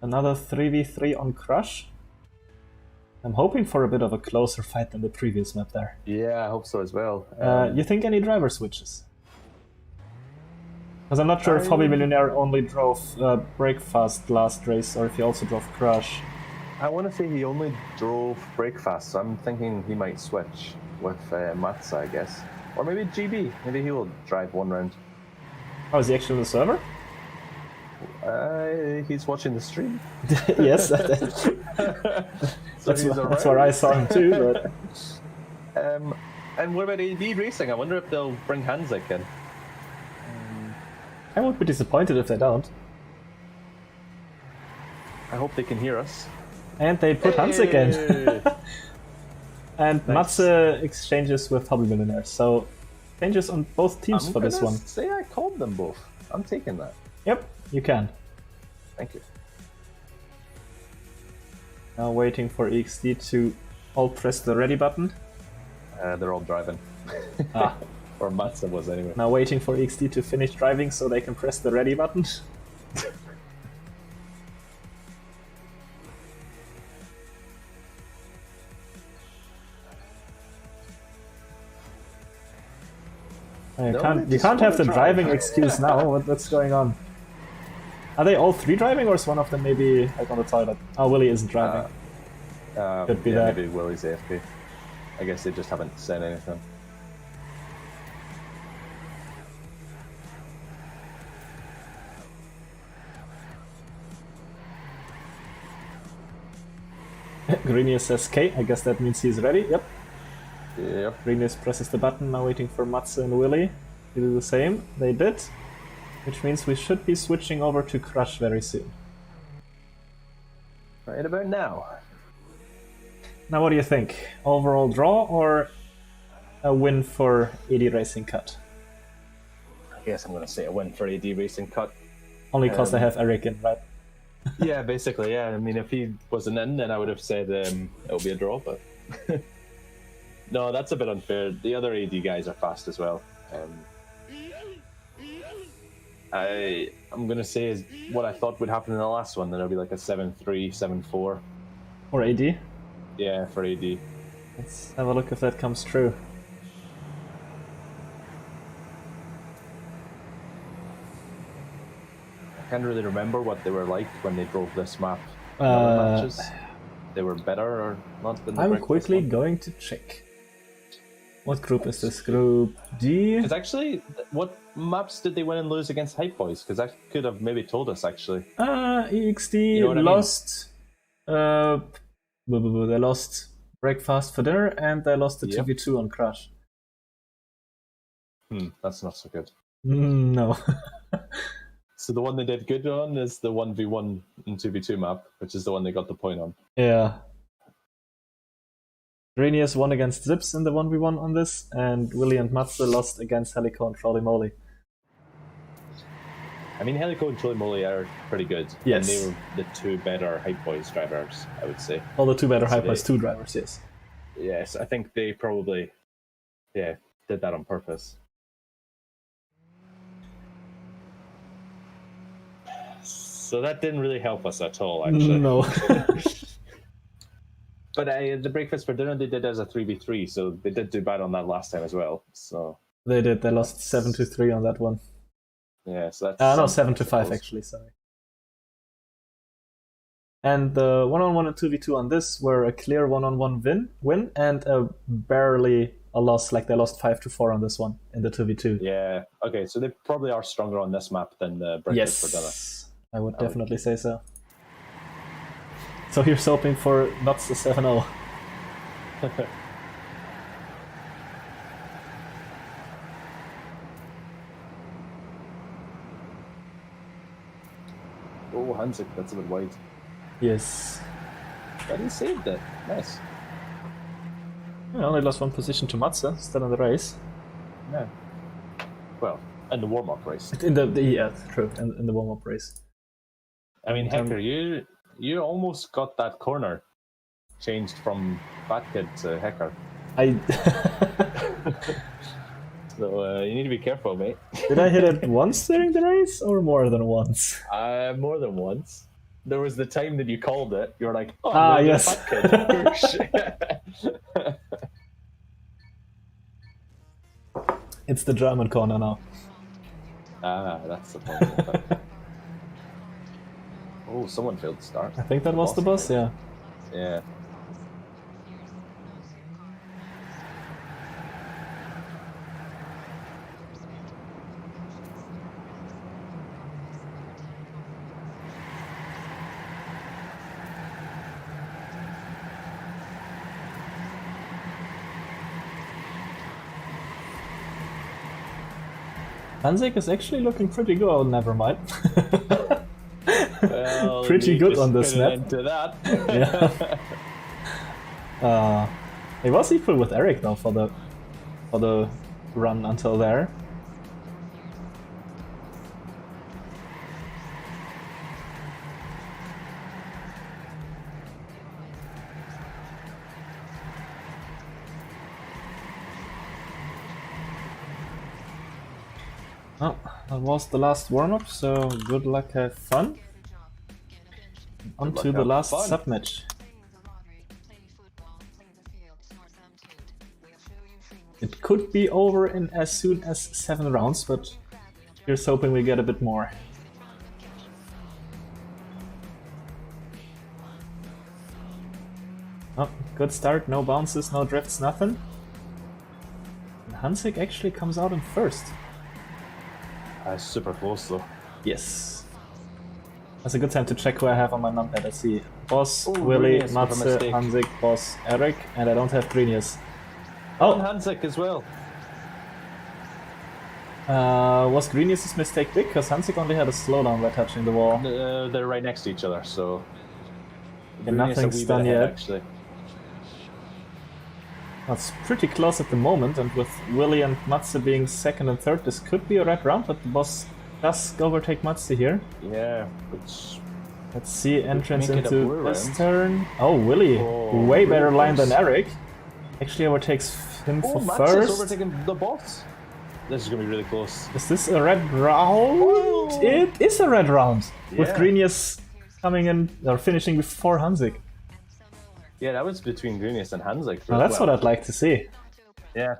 another 3v3 on Crush. I'm hoping for a bit of a closer fight than the previous map there. Yeah, I hope so as well. You think any driver switches? Because I'm not sure if Hobby Millionaire only drove Breakfast last race or if he also drove Crush. I want to say he only drove Breakfast, so I'm thinking he might switch with Matza, I guess. Or maybe GB. Maybe he will drive one round. Oh, is he actually on the server? He's watching the stream. Yes, that's where I saw him too. But... and what about AD Racing? I wonder if they'll bring Hanzik in. I would be disappointed if they don't. I hope they can hear us. And they put Hanzik in. And Nice. Matze exchanges with Hobby Millionaire, so changes on both teams for this one. Say I called them both. I'm taking that. Yep, you can. Thank you. Now waiting for EXT to all press the ready button. They're all driving. Ah. Or Matza was anyway. Now waiting for EXT to finish driving so they can press the ready button. You can't have the driving excuse now. What's going on? Are they all three driving, or is one of them maybe like on the toilet? Oh, Willie isn't driving. Could be that. Maybe Willie's AFK. I guess they just haven't said anything. Greenius says K. I guess that means he's ready. Yep. Yep. Greenius presses the button. Now waiting for Matze and Willie to do the same. They did. Which means we should be switching over to Crush very soon. Right about now. Now what do you think? Overall draw or a win for AD Racing Cut? I guess I'm going to say a win for AD Racing Cut. Only because they have Eric in, right? Yeah, basically, yeah. I mean, if he wasn't in, then I would have said it'll be a draw, but... No, that's a bit unfair. The other AD guys are fast as well. I'm going to say is what I thought would happen in the last one, that it'll be like a 7-3, 7-4. Or AD? Yeah, for AD. Let's have a look if that comes true. I can't really remember what they were like when they drove this map. In other matches. They were better or not than the I'm Breakfast quickly one. going to check. What group is this? Group D? Because actually, what maps did they win and lose against Hype Boys? Because that could have maybe told us, actually. EXT You know what I mean? lost... they lost Breakfast for dinner and they lost the Yep. 2v2 on Crush. That's not so good. No. So the one they did good on is the 1v1 and 2v2 map, which is the one they got the point on. Yeah. Renius won against Zips in the 1v1 on this, and Willie and Matze lost against Helico and Trolley Moly. I mean, Helico and Chili Moly are pretty good. Yes. And they were the two better Hype Boys drivers, I would say. All the two better So Hype Boys 2 drivers, yes. Yes, I think they probably, did that on purpose. So that didn't really help us at all, actually. No. But the breakfast for dinner they did as a 3v3, so they did do bad on that last time as well. So They did. They lost 7-3 on that one. yeah, so that's No, 7-5 actually. Sorry. And the 1-on-1 and 2v2 on this were a clear 1-on-1 win and barely a loss. Like they lost 5-4 on this one in the 2v2. Yeah. Okay, so they probably are stronger on this map than the breakfast for dinner. Yes, I would definitely say so. So here's hoping for not the 7-0. Oh, Hanzik, that's a bit wide. Yes. But he saved it. Nice. I only lost one position to Matze, still in the race. Yeah. Well, in the warm-up race. In yeah, true, in the warm-up race. I mean, Hecker, you almost got that corner changed from Fat Kid to Hecker. So you need to be careful, mate. Did I hit it once during the race, or more than once? More than once. There was the time that you called it. You were like, "Oh, yes, Fat Kid." It's the German corner now. That's the problem. Oh, someone failed to start. I think that was the boss. Yeah. Yeah. Hanzik is actually looking pretty good. Oh, never mind. Well, pretty good on the snap. Into that. Yeah. It was equal with Eric though for the run until there. Oh, that was the last warm-up, so good luck, have fun. On to the last sub-match. It could be over in as soon as 7 rounds, but here's hoping we get a bit more. Oh, good start, no bounces, no drifts, nothing. And Hanzik actually comes out in first. Super close though. Yes. That's a good time to check who I have on my numpad. I see Boss, Ooh, Willy, Greenius with a Matze, mistake. Hanzik, Boss, Eric, and I don't have Greenius. Oh, Oh, Hanzik as well. was Greenius' mistake big? Because Hanzik only had a slowdown by touching the wall. They're right next to each other, so And Greenius a nothing's wee bit done ahead, yet. Actually, That's pretty close at the moment, and with Willy and Matze being second and third, this could be a red round, but the Boss does overtake Matze here. yeah. Which Let's see, entrance make it a into blue this round. turn. Oh, Willy, Oh, way really better line close. than Eric. Actually overtakes him for Matze is first. overtaking the boss. This is gonna be really close. Is this a red round? Oh. It is a red round, with Yeah. Greenius coming in, or finishing before Hanzik. Yeah, that was between Greenius and Hanzik. Now that's what I'd like to see. Yeah.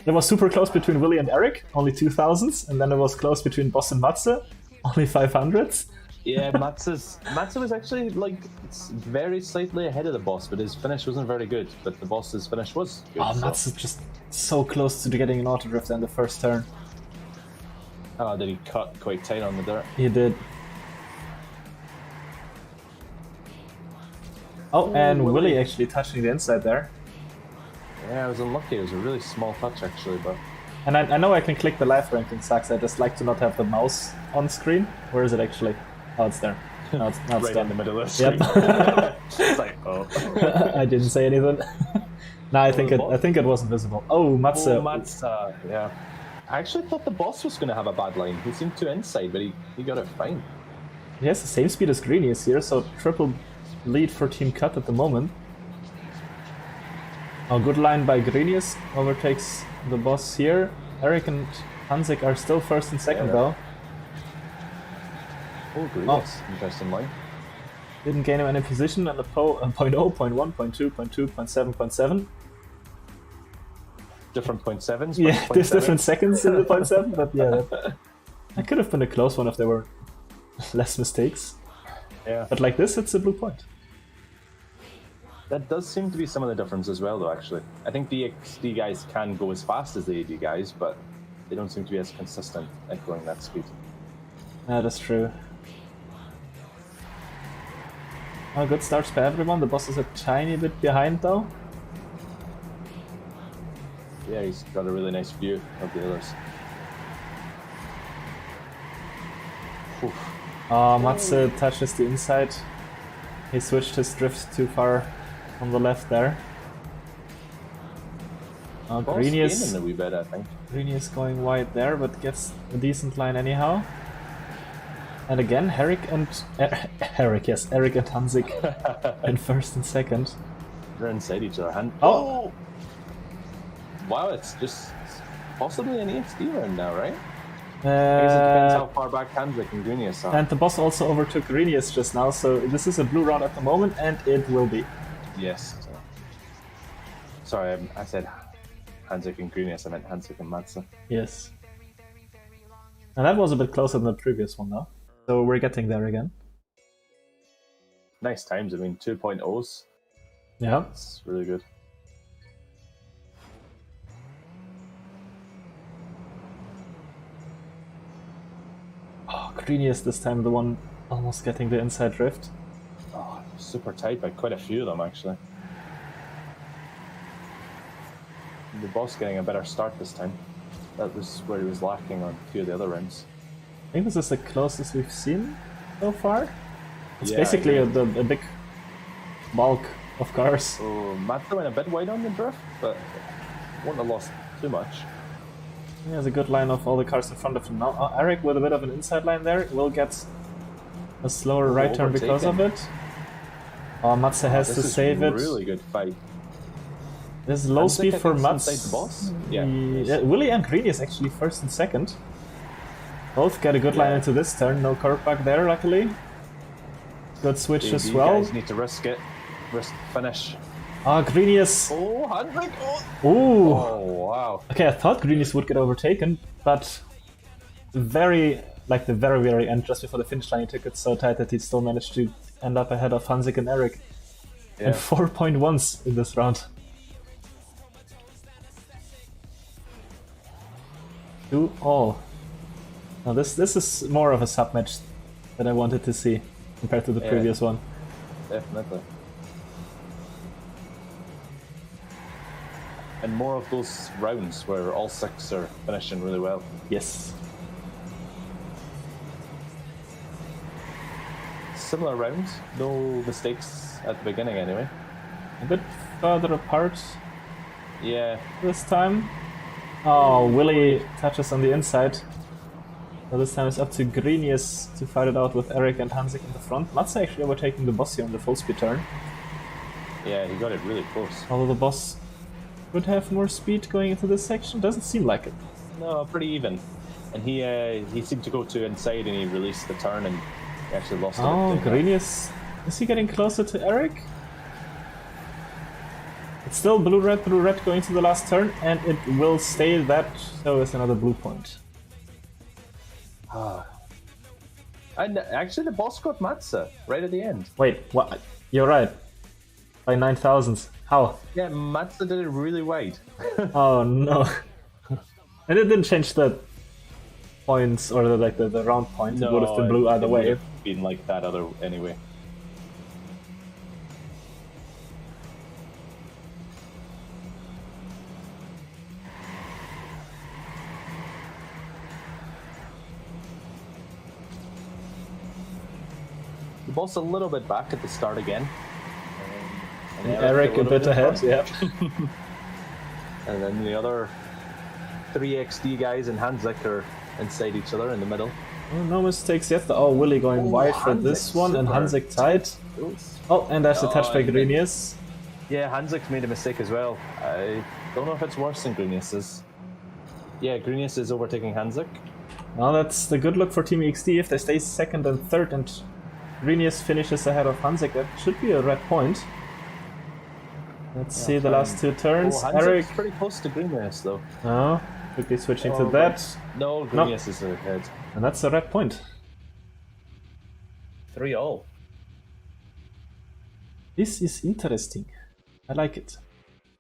It was super close between Willy and Eric, only 2000s, and then it was close between Boss and Matze, only 500s. Yeah, Matze was actually like very slightly ahead of the boss, but his finish wasn't very good. But the boss's finish was good. Oh, so. Matze is just so close to getting an auto drift in the first turn. Oh, did he cut quite tight on the dirt? He did. Oh, and Willy. Willy actually touching the inside there. Yeah, I was unlucky. It was a really small touch actually, but And I know I can click the live ranking sucks, I just like to not have the mouse on screen. Where is it actually? Oh, it's there. Now it's right done. in the middle of the screen. Yep. It's like, oh. I didn't say anything. No, I think it wasn't visible. Oh, Matze. Oh, Matze, yeah. I actually thought the boss was going to have a bad line. He seemed too inside, but he got it fine. He has the same speed as Greenius here, so triple lead for Team Cut at the moment. Oh, good line by Greenius. Overtakes the boss here. Eric and Hanzik are still first and second though. Oh, Greenius. Interesting line. Didn't gain him any position on the 0.0, 0.1, 0.2, 0.2, 0.7, 0.7. Different 0.7s. Yeah, there's different seconds in the 0.7, but yeah, that could have been a close one if there were less mistakes. Yeah. But like this, it's a blue point. That does seem to be some of the difference as well, though, actually. I think the XD guys can go as fast as the AD guys, but they don't seem to be as consistent at going that speed. That's true. Oh, good starts by everyone. The boss is a tiny bit behind, though. Yeah, he's got a really nice view of the others. Oof. Oh, Matze touches the inside. He switched his drift too far on the left there. Oh, Greenius a wee bit, I think. Greenius going wide there, but gets a decent line anyhow. And again, Eric and Hanzik in first and second. They're inside each other. Oh! Wow, it's just possibly an EXD round now, right? I guess it depends how far back Hanzik and Greenius are. And the boss also overtook Greenius just now, so this is a blue round at the moment, and it will be. Yes. Sorry, I said Hanzik and Greenius, I meant Hanzik and Matze. Yes. And that was a bit closer than the previous one, though. So we're getting there again. Nice times, I mean, 2.0s. Yeah. It's really good. Oh, Greenius this time, the one almost getting the inside drift. Oh, super tight by quite a few of them, actually. The boss getting a better start this time. That was where he was lacking on a few of the other rounds. I think this is the closest we've seen so far. It's Yeah, basically a big bulk of cars. So Matze went a bit wide on the drift, but wouldn't have lost too much. He has a good line of all the cars in front of him now. Oh, Eric with a bit of an inside line there will get a slower right turn because of it. Oh, Matze has to save it. This is a really good fight. There's low speed for Matze. Inside the boss? Yeah. Willy and Greenius actually first and second. Both get a good line into this turn. No curve back there, luckily. Good switch as well. You guys need to risk it. Risk finish. Ah, Greenius. Oh, Hanzik. Ooh. Oh, wow. Okay, I thought Greenius would get overtaken, but the very end, just before the finish line, he took it so tight that he still managed to end up ahead of Hanzik and Eric. Yeah. And 4.1s in this round. 2-all. Now this is more of a sub-match that I wanted to see compared to the previous one. Definitely. And more of those rounds where all six are finishing really well. Yes. Similar rounds, no mistakes at the beginning anyway. A bit further apart. Yeah. This time. Oh, Willy touches on the inside. So this time it's up to Greenius to fight it out with Eric and Hanzik in the front. Matze actually overtaking the boss here on the full speed turn. Yeah, he got it really close. Although the boss would have more speed going into this section, doesn't seem like it. No, pretty even. And he seemed to go too inside and he released the turn and he actually lost it. Oh, Greenius. Is he getting closer to Eric? It's still blue-red going to the last turn, and it will stay that, so it's another blue point. And actually the boss got Matze right at the end. Wait, what? You're right. By 9,000s. How? Yeah, Matze did it really wide. Oh no. And it didn't change the points or the round points. No, it would have been blue either way. Would have been like that other anyway. The boss a little bit back at the start again. And Eric a bit ahead, yeah. And then the other three XD guys and Hanzik are inside each other in the middle. Oh, no mistakes yet. Oh, Willie going wide for this one, and Hanzik tight. Oh, and there's the touch by Grenius. Yeah, Hanzik's made a mistake as well. I don't know if it's worse than Grenius's. Yeah, Grenius is overtaking Hanzik. Well, that's the good look for Team EXD. If they stay second and third and Grenius finishes ahead of Hanzik, that should be a red point. Let's see the last two turns. Hanzik's pretty close to Grenius though. Oh, quickly switching to that. No, Grenius is ahead. And that's a red point. 3-all. This is interesting. I like it.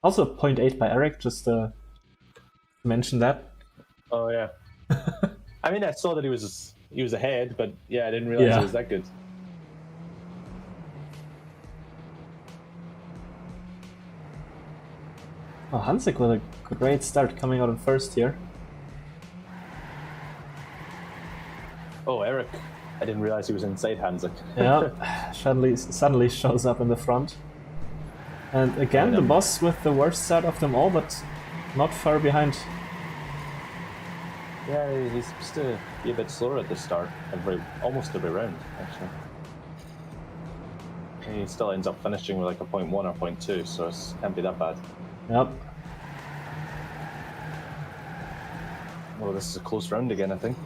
Also 0.8 by Eric, just to mention that. Oh yeah. I mean, I saw that he was ahead, but yeah, I didn't realize he was that good. Oh, Hanzik with a great start coming out in first here. Oh, Eric. I didn't realize he was inside Hanzik. Yeah, suddenly shows up in the front. And again, the boss with the worst start of them all, but not far behind. Yeah, he's supposed to be a bit slower at the start, almost every round, actually. He still ends up finishing with like a 0.1 or 0.2, so it can't be that bad. Yep. Oh, this is a close round again, I think.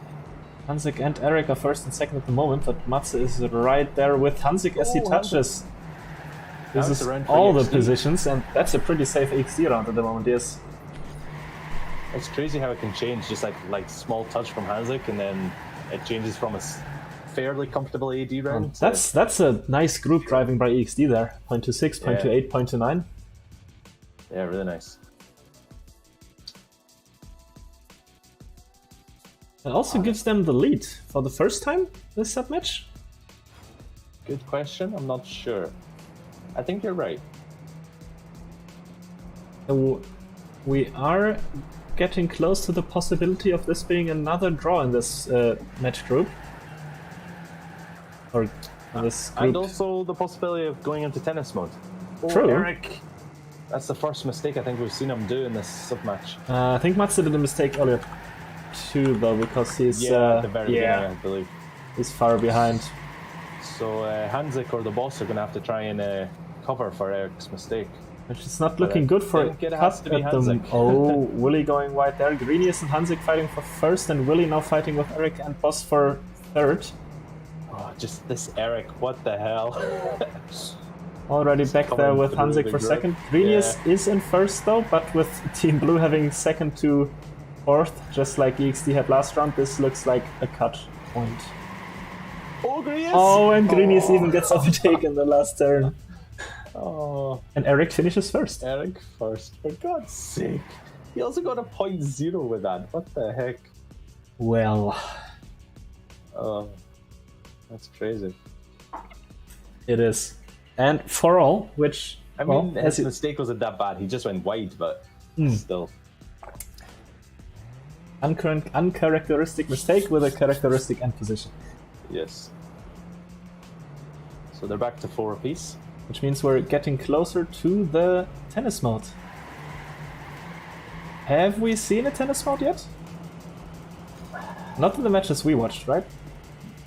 Hanzik and Eric are first and second at the moment, but Matze is right there with Hanzik as he touches. This is all the positions, and that's a pretty safe XD round at the moment, yes. It's crazy how it can change, just like small touch from Hanzik, and then it changes from a fairly comfortable AD round. That's a nice group driving by EXD there. 0.26, 0.28, 0.29. Yeah, really nice. It also gives them the lead for the first time this submatch. Good question. I'm not sure. I think you're right. So we are getting close to the possibility of this being another draw in this match group. Or this group. And also the possibility of going into tennis mode. True. Eric. That's the first mistake I think we've seen him do in this submatch. I think Matze did a mistake earlier too, though, because he's at the very beginning, I believe. He's far behind. So Hanzik or the boss are going to have to try and cover for Eric's mistake. Which is not looking good for Cut at them. Oh, Willie going wide there. Grenius and Hanzik fighting for first, and Willie now fighting with Eric and Boss for third. Oh, just this Eric, what the hell? Already back there with Hanzik for second. Grenius is in first though, but with Team Blue having second to fourth, just like EXD had last round, this looks like a cut point. Oh, Grenius! Oh, and Grenius even gets overtaken the last turn. Oh. And Eric finishes first. Eric first, for God's sake. He also got a 0.0 with that. What the heck? Well. Oh. That's crazy. It is. And for all, which... I mean, his mistake wasn't that bad. He just went wide, but still. Uncharacteristic mistake with a characteristic end position. Yes. So they're back to 4 apiece. Which means we're getting closer to the tennis mode. Have we seen a tennis mode yet? Not in the matches we watched, right?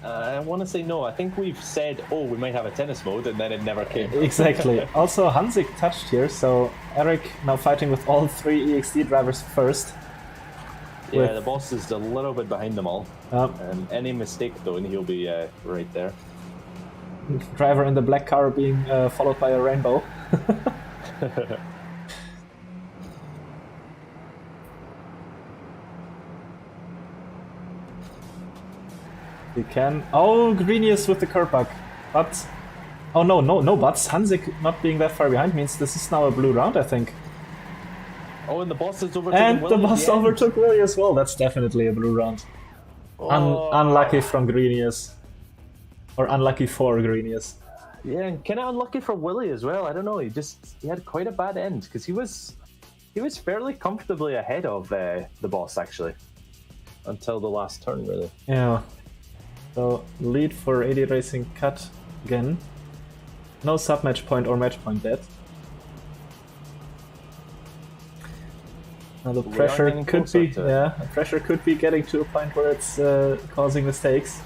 I want to say no. I think we've said, oh, we might have a tennis mode, and then it never came. Exactly. Also, Hanzik touched here, so Eric now fighting with all 3 EXD drivers first. Yeah, the boss is a little bit behind them all. Any mistake, though, and he'll be right there. Driver in the black car being followed by a rainbow. He can. Oh, Grenius with the curb bug. But. Oh, no buts. Hanzik not being that far behind means this is now a blue round, I think. Oh, and the boss is overtaking And Willie the boss overtook Willie as well. That's definitely a blue round. Unlucky from Grenius. Or unlucky for Grenius. Yeah, and kind of unlucky for Willie as well. I don't know. He had quite a bad end because he was fairly comfortably ahead of the boss actually until the last turn, really. Yeah. So lead for AD Racing Cut again. No sub match point or match point yet. Now the We are pressure getting could closer be, to it. yeah, the pressure could be getting to a point where it's causing mistakes,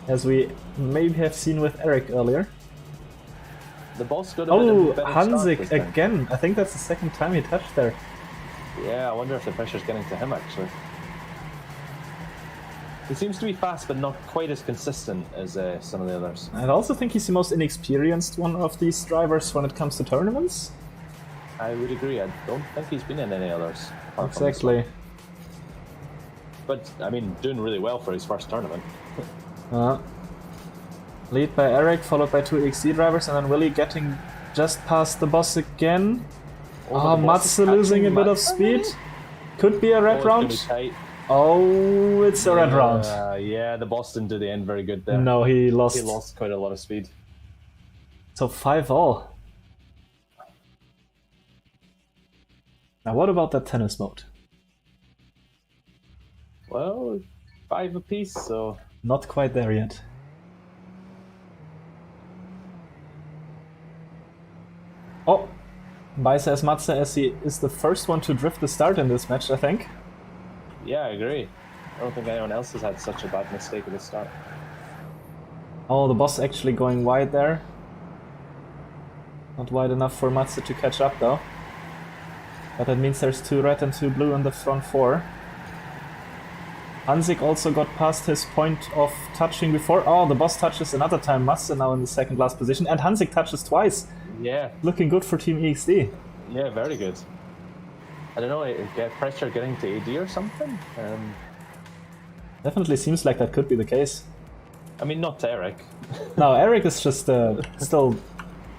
as we maybe have seen with Eric earlier. The boss got a bit of Oh, a better start Hanzik this time. again. I think that's the second time he touched there. Yeah, I wonder if the pressure's getting to him actually. He seems to be fast, but not quite as consistent as some of the others. I also think he's the most inexperienced one of these drivers when it comes to tournaments. I would agree. I don't think he's been in any others. apart from this Exactly. one. But, I mean, doing really well for his first tournament. Lead by Eric, followed by two XD drivers, and then Willy getting just past the boss again. Oh, the boss is Matze losing a catching bit of Matze, speed. maybe? Could be a red It's round. gonna be tight. Oh, it's a red round. Yeah, the boss didn't do the end very good there. No, he lost. He lost quite a lot of speed. So 5-all. Now what about that tennis mode? Well, 5 apiece, so... Not quite there yet. Oh! Bai says Matze as he is the first one to drift the start in this match, I think. Yeah, I agree. I don't think anyone else has had such a bad mistake at the start. Oh, the boss actually going wide there. Not wide enough for Matze to catch up though. But that means there's 2 red and 2 blue in the front 4. Hanzik also got past his point of touching before. Oh, the boss touches another time. Matze now in the second last position. And Hanzik touches twice. Yeah. Looking good for Team EXD. Yeah, very good. I don't know, get pressure getting to AD or something? Definitely seems like that could be the case. I mean, not to Eric. No, Eric is just still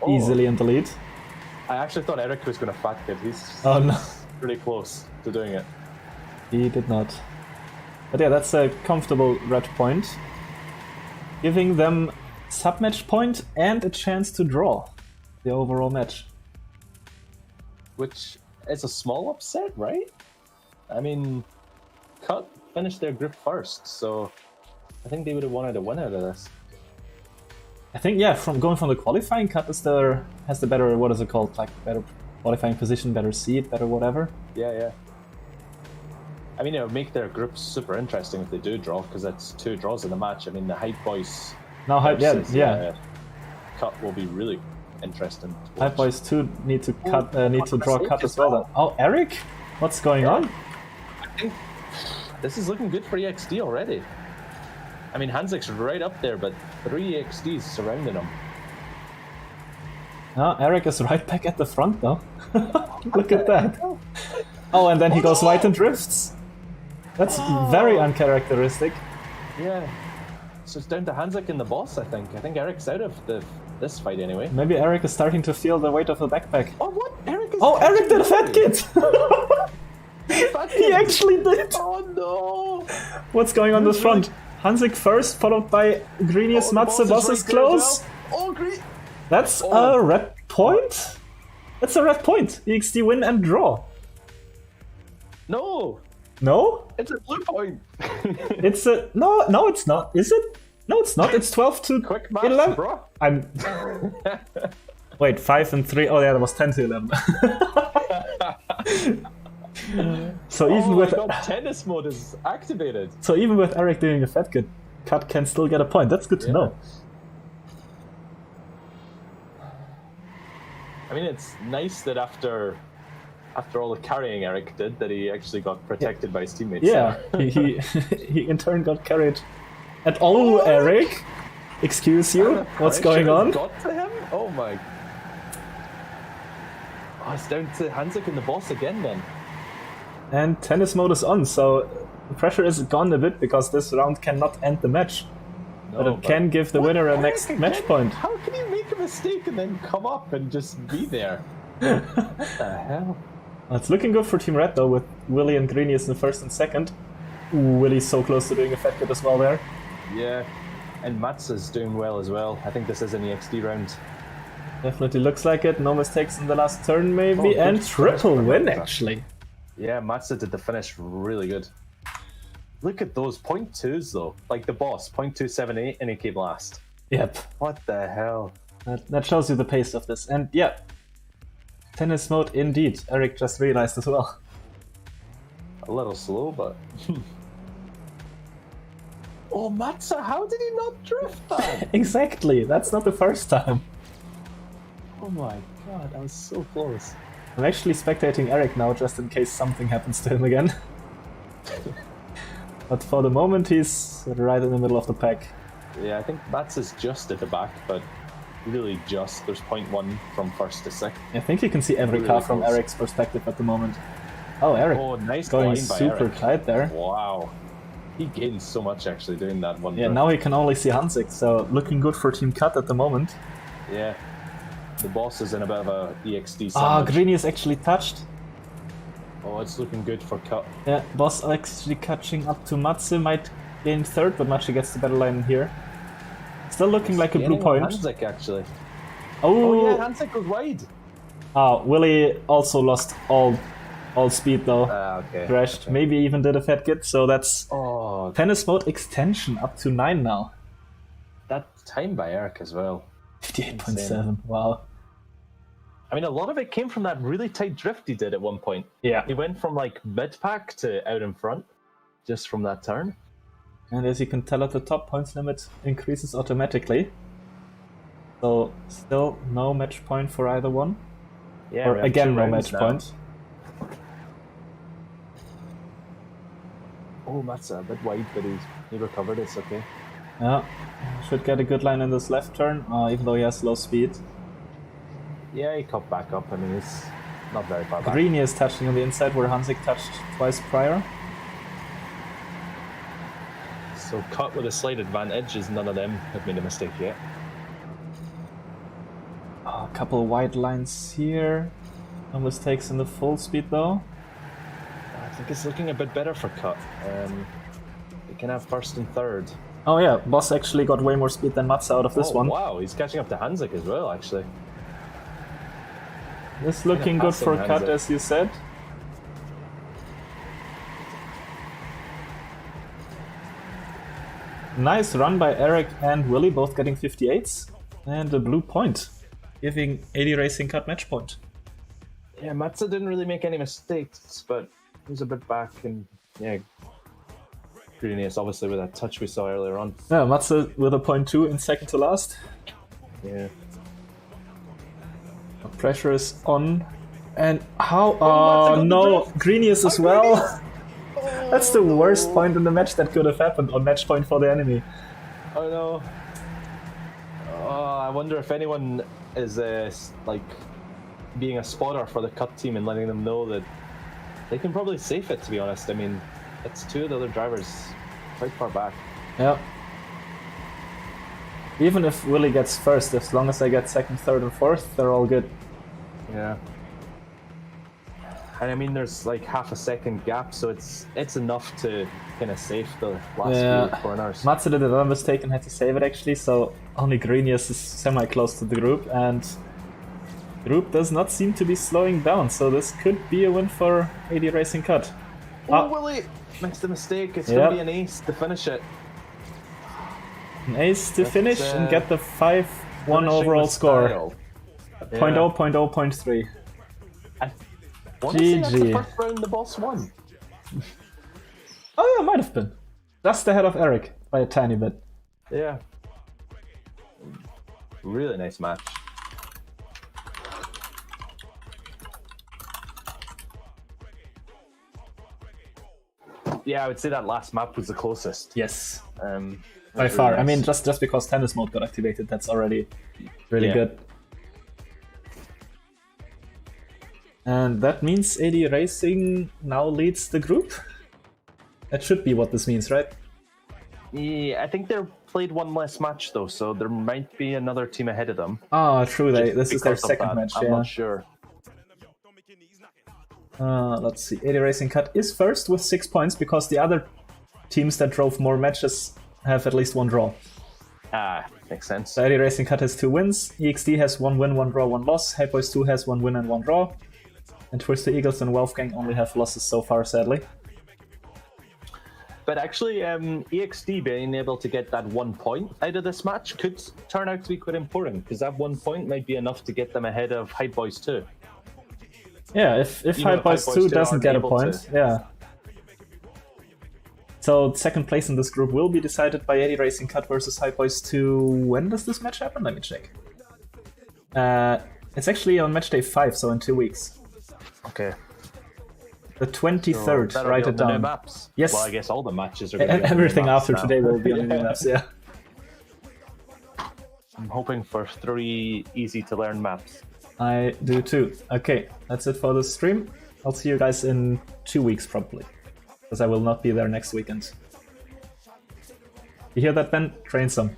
easily in the lead. I actually thought Eric was going to fat kid. He's Oh no, pretty close to doing it. he did not. But yeah, that's a comfortable red point. Giving them sub-match point and a chance to draw the overall match. Which is a small upset, right? I mean, Cut finished their group first, so I think they would have wanted a win out of this. I think, yeah, from going from the qualifying, Cut is has the better, what is it called, like better qualifying position, better seed, better whatever. Yeah. I mean, it would make their group super interesting if they do draw, because that's 2 draws in the match. I mean, the Hype Boys Now, versus, yeah. Cut will be really interesting. to Hype watch. Boys 2 need to draw mistake Cut as as well. well. Then. Oh, Eric? What's going on? I think this is looking good for EXD already. I mean, Hanzik's right up there, but 3 EXDs surrounding him. No, Eric is right back at the front though. Look at that. Oh, and then he goes white and drifts. That's very uncharacteristic. Yeah. So it's down to Hanzik and the boss, I think. I think Eric's out of this fight anyway. Maybe Eric is starting to feel the weight of the backpack. Oh, what? Eric is... Oh, Eric did a fat kid! Fat He kid. actually did! Oh, no! What's going on this front? Hanzik first, followed by Greenius, Matze, boss is right there as close. well. Oh, great! That's a red point? That's a red point. EXD win and draw. No! No? It's a blue point! It's a... No, it's not. Is it? No, it's not. It's 12 to Quick maths, 11. bro. I'm... Wait, 5 and 3. Oh yeah, that was 10 to 11. So even Oh with my god, tennis mode is activated. even with Eric doing a fat cut can still get a point. That's good to know. I mean, it's nice that after all the carrying Eric did, that he actually got protected by his teammates. Yeah, he in turn got carried. And oh, Eric, excuse you, what's going on? Got to him? Oh my! Oh, it's down to Hanzik and the boss again then. And tennis mode is on, so the pressure is gone a bit because this round cannot end the match. But it can give the winner a next match point. How can you make a mistake and then come up and just be there? What the hell? It's looking good for Team Red though, with Willy and Greenius in first and second. Ooh, Willy's so close to doing a fat kid as well there. Yeah, and Mats is doing well as well. I think this is an EXD round. Definitely looks like it. No mistakes in the last turn maybe, good and finish triple for win Matze. actually. Yeah, Matze did the finish really good. Look at those .2s though. Like the boss, .278, and he came last. Yep, What the hell? that shows you the pace of this. And yeah, Tennis mode indeed. Eric just realized as well. A little slow, but... Oh, Matza, how did he not drift that? Exactly, that's not the first time. Oh my god, that was so close. I'm actually spectating Eric now just in case something happens to him again. But for the moment he's right in the middle of the pack. Yeah, I think Matza's just at the back, but really just. There's 0.1 from first to sixth. I think you can see every Really car from close. Eric's perspective at the moment. Oh, Eric Oh, nice going line by super Eric. tight there. Wow. He gained so much actually doing that one. Yeah, drift. now he can only see Hansik, so looking good for Team Cut at the moment. Yeah. The boss is in a bit of a EXD Ah, sandwich. Greeny is actually touched. Oh, it's looking good for Cut. Yeah, boss actually catching up to Matze, might gain third, but Matze gets the better line here. Still looking like a blue Gaining on point. Hanzik, actually. Oh, Oh yeah, Hanzik goes wide. Willie also lost all speed though. Okay. Crashed, okay. maybe even did a fat git, so that's Oh, tennis mode extension up to 9 now. that time by Eric as well. 58.7, wow. I mean, a lot of it came from that really tight drift he did at one point. Yeah. He went from like mid-pack to out in front, just from that turn. And as you can tell at the top, points limit increases automatically. So still no match point for either one. Yeah, Or we have again, 2 no rounds match now. point. Oh, that's a bit wide, but he recovered. It's okay. Yeah, should get a good line in this left turn, even though he has low speed. Yeah, he caught back up. I mean, he's not very far back. Greeny is touching on the inside where Hansik touched twice prior. So Cut with a slight advantage, as none of them have made a mistake yet. A couple wide lines here. No mistakes in the full speed though. I think it's looking a bit better for Cut. He can have first and third. Oh yeah, Boss actually got way more speed than Matze out of this one. Wow, he's catching up to Hanzik as well, actually. This looking good for passing Cut, Hansik. as you said. Nice run by Eric and Willie, both getting 58s. And a blue point, giving 80 Racing Cut match point. Yeah, Matza didn't really make any mistakes, but he was a bit back, and yeah, Greenius obviously with that touch we saw earlier on. Yeah, Matze with a .2 in second to last. Yeah. Pressure is on. And how? Matze got the No, drift. Greenius as well. That's the worst point in the match that could have happened on match point for the enemy. Oh no. Oh, I wonder if anyone is like being a spotter for the Cut team and letting them know that they can probably safe it, to be honest. I mean, it's 2 of the other drivers quite far back. Yeah. Even if Willie gets first, as long as I get second, third, and fourth, they're all good. Yeah. And I mean, there's like half a second gap, so it's enough to kind of save the last few corners. Matze did another mistake and had to save it actually, so only Greenius is semi-close to the group, and the group does not seem to be slowing down, so this could be a win for AD Racing Cut. Oh, Willie makes the mistake. It's Yep. going to be an ace to finish it. An ace to finish and get the 5-1 Finishing overall with score. style. Yeah. 0.0, 0.0, 0.3. I want to say that's the GG. first round the boss won. Oh yeah, might have been. Just ahead of Eric by a tiny bit. Yeah. Really nice match. Yeah, I would say that last map was the closest. Yes. By By far. I mean, just because tennis mode got activated, that's already really Yeah. good. And that means AD Racing now leads the group. That should be what this means, right? Yeah, I think they're played one less match though, so there might be another team ahead of them. Ah, true. Just This is their because of second that. match. I'm Yeah. not sure. Let's see. AD Racing Cut is first with 6 points because the other teams that drove more matches have at least one draw. Ah, makes sense. So AD Racing Cut has 2 wins. EXD has 1 win, 1 draw, 1 loss. Hey Boys 2 has 1 win and 1 draw. And Twister Eagles and Wolfgang only have losses so far, sadly. But actually, EXD being able to get that 1 point out of this match could turn out to be quite important, because that 1 point might be enough to get them ahead of Hype Boys too. Yeah, if Even Hype if Boys Hype 2 Boys 2 doesn't aren't get a able point, to. yeah. So second place in this group will be decided by Eddie Racing Cut versus Hype Boys 2. When does this match happen? Let me check. It's actually on match day 5, so in 2 weeks. Okay. The 23rd, That'll write be it on the new down. maps. Yes. Well, I guess all the matches are going to be on the new Everything maps after now. today will be on the new maps, yeah. I'm hoping for 3 easy-to-learn maps. I do too. Okay, that's it for the stream. I'll see you guys in 2 weeks probably, because I will not be there next weekend. You hear that, Ben? Train some.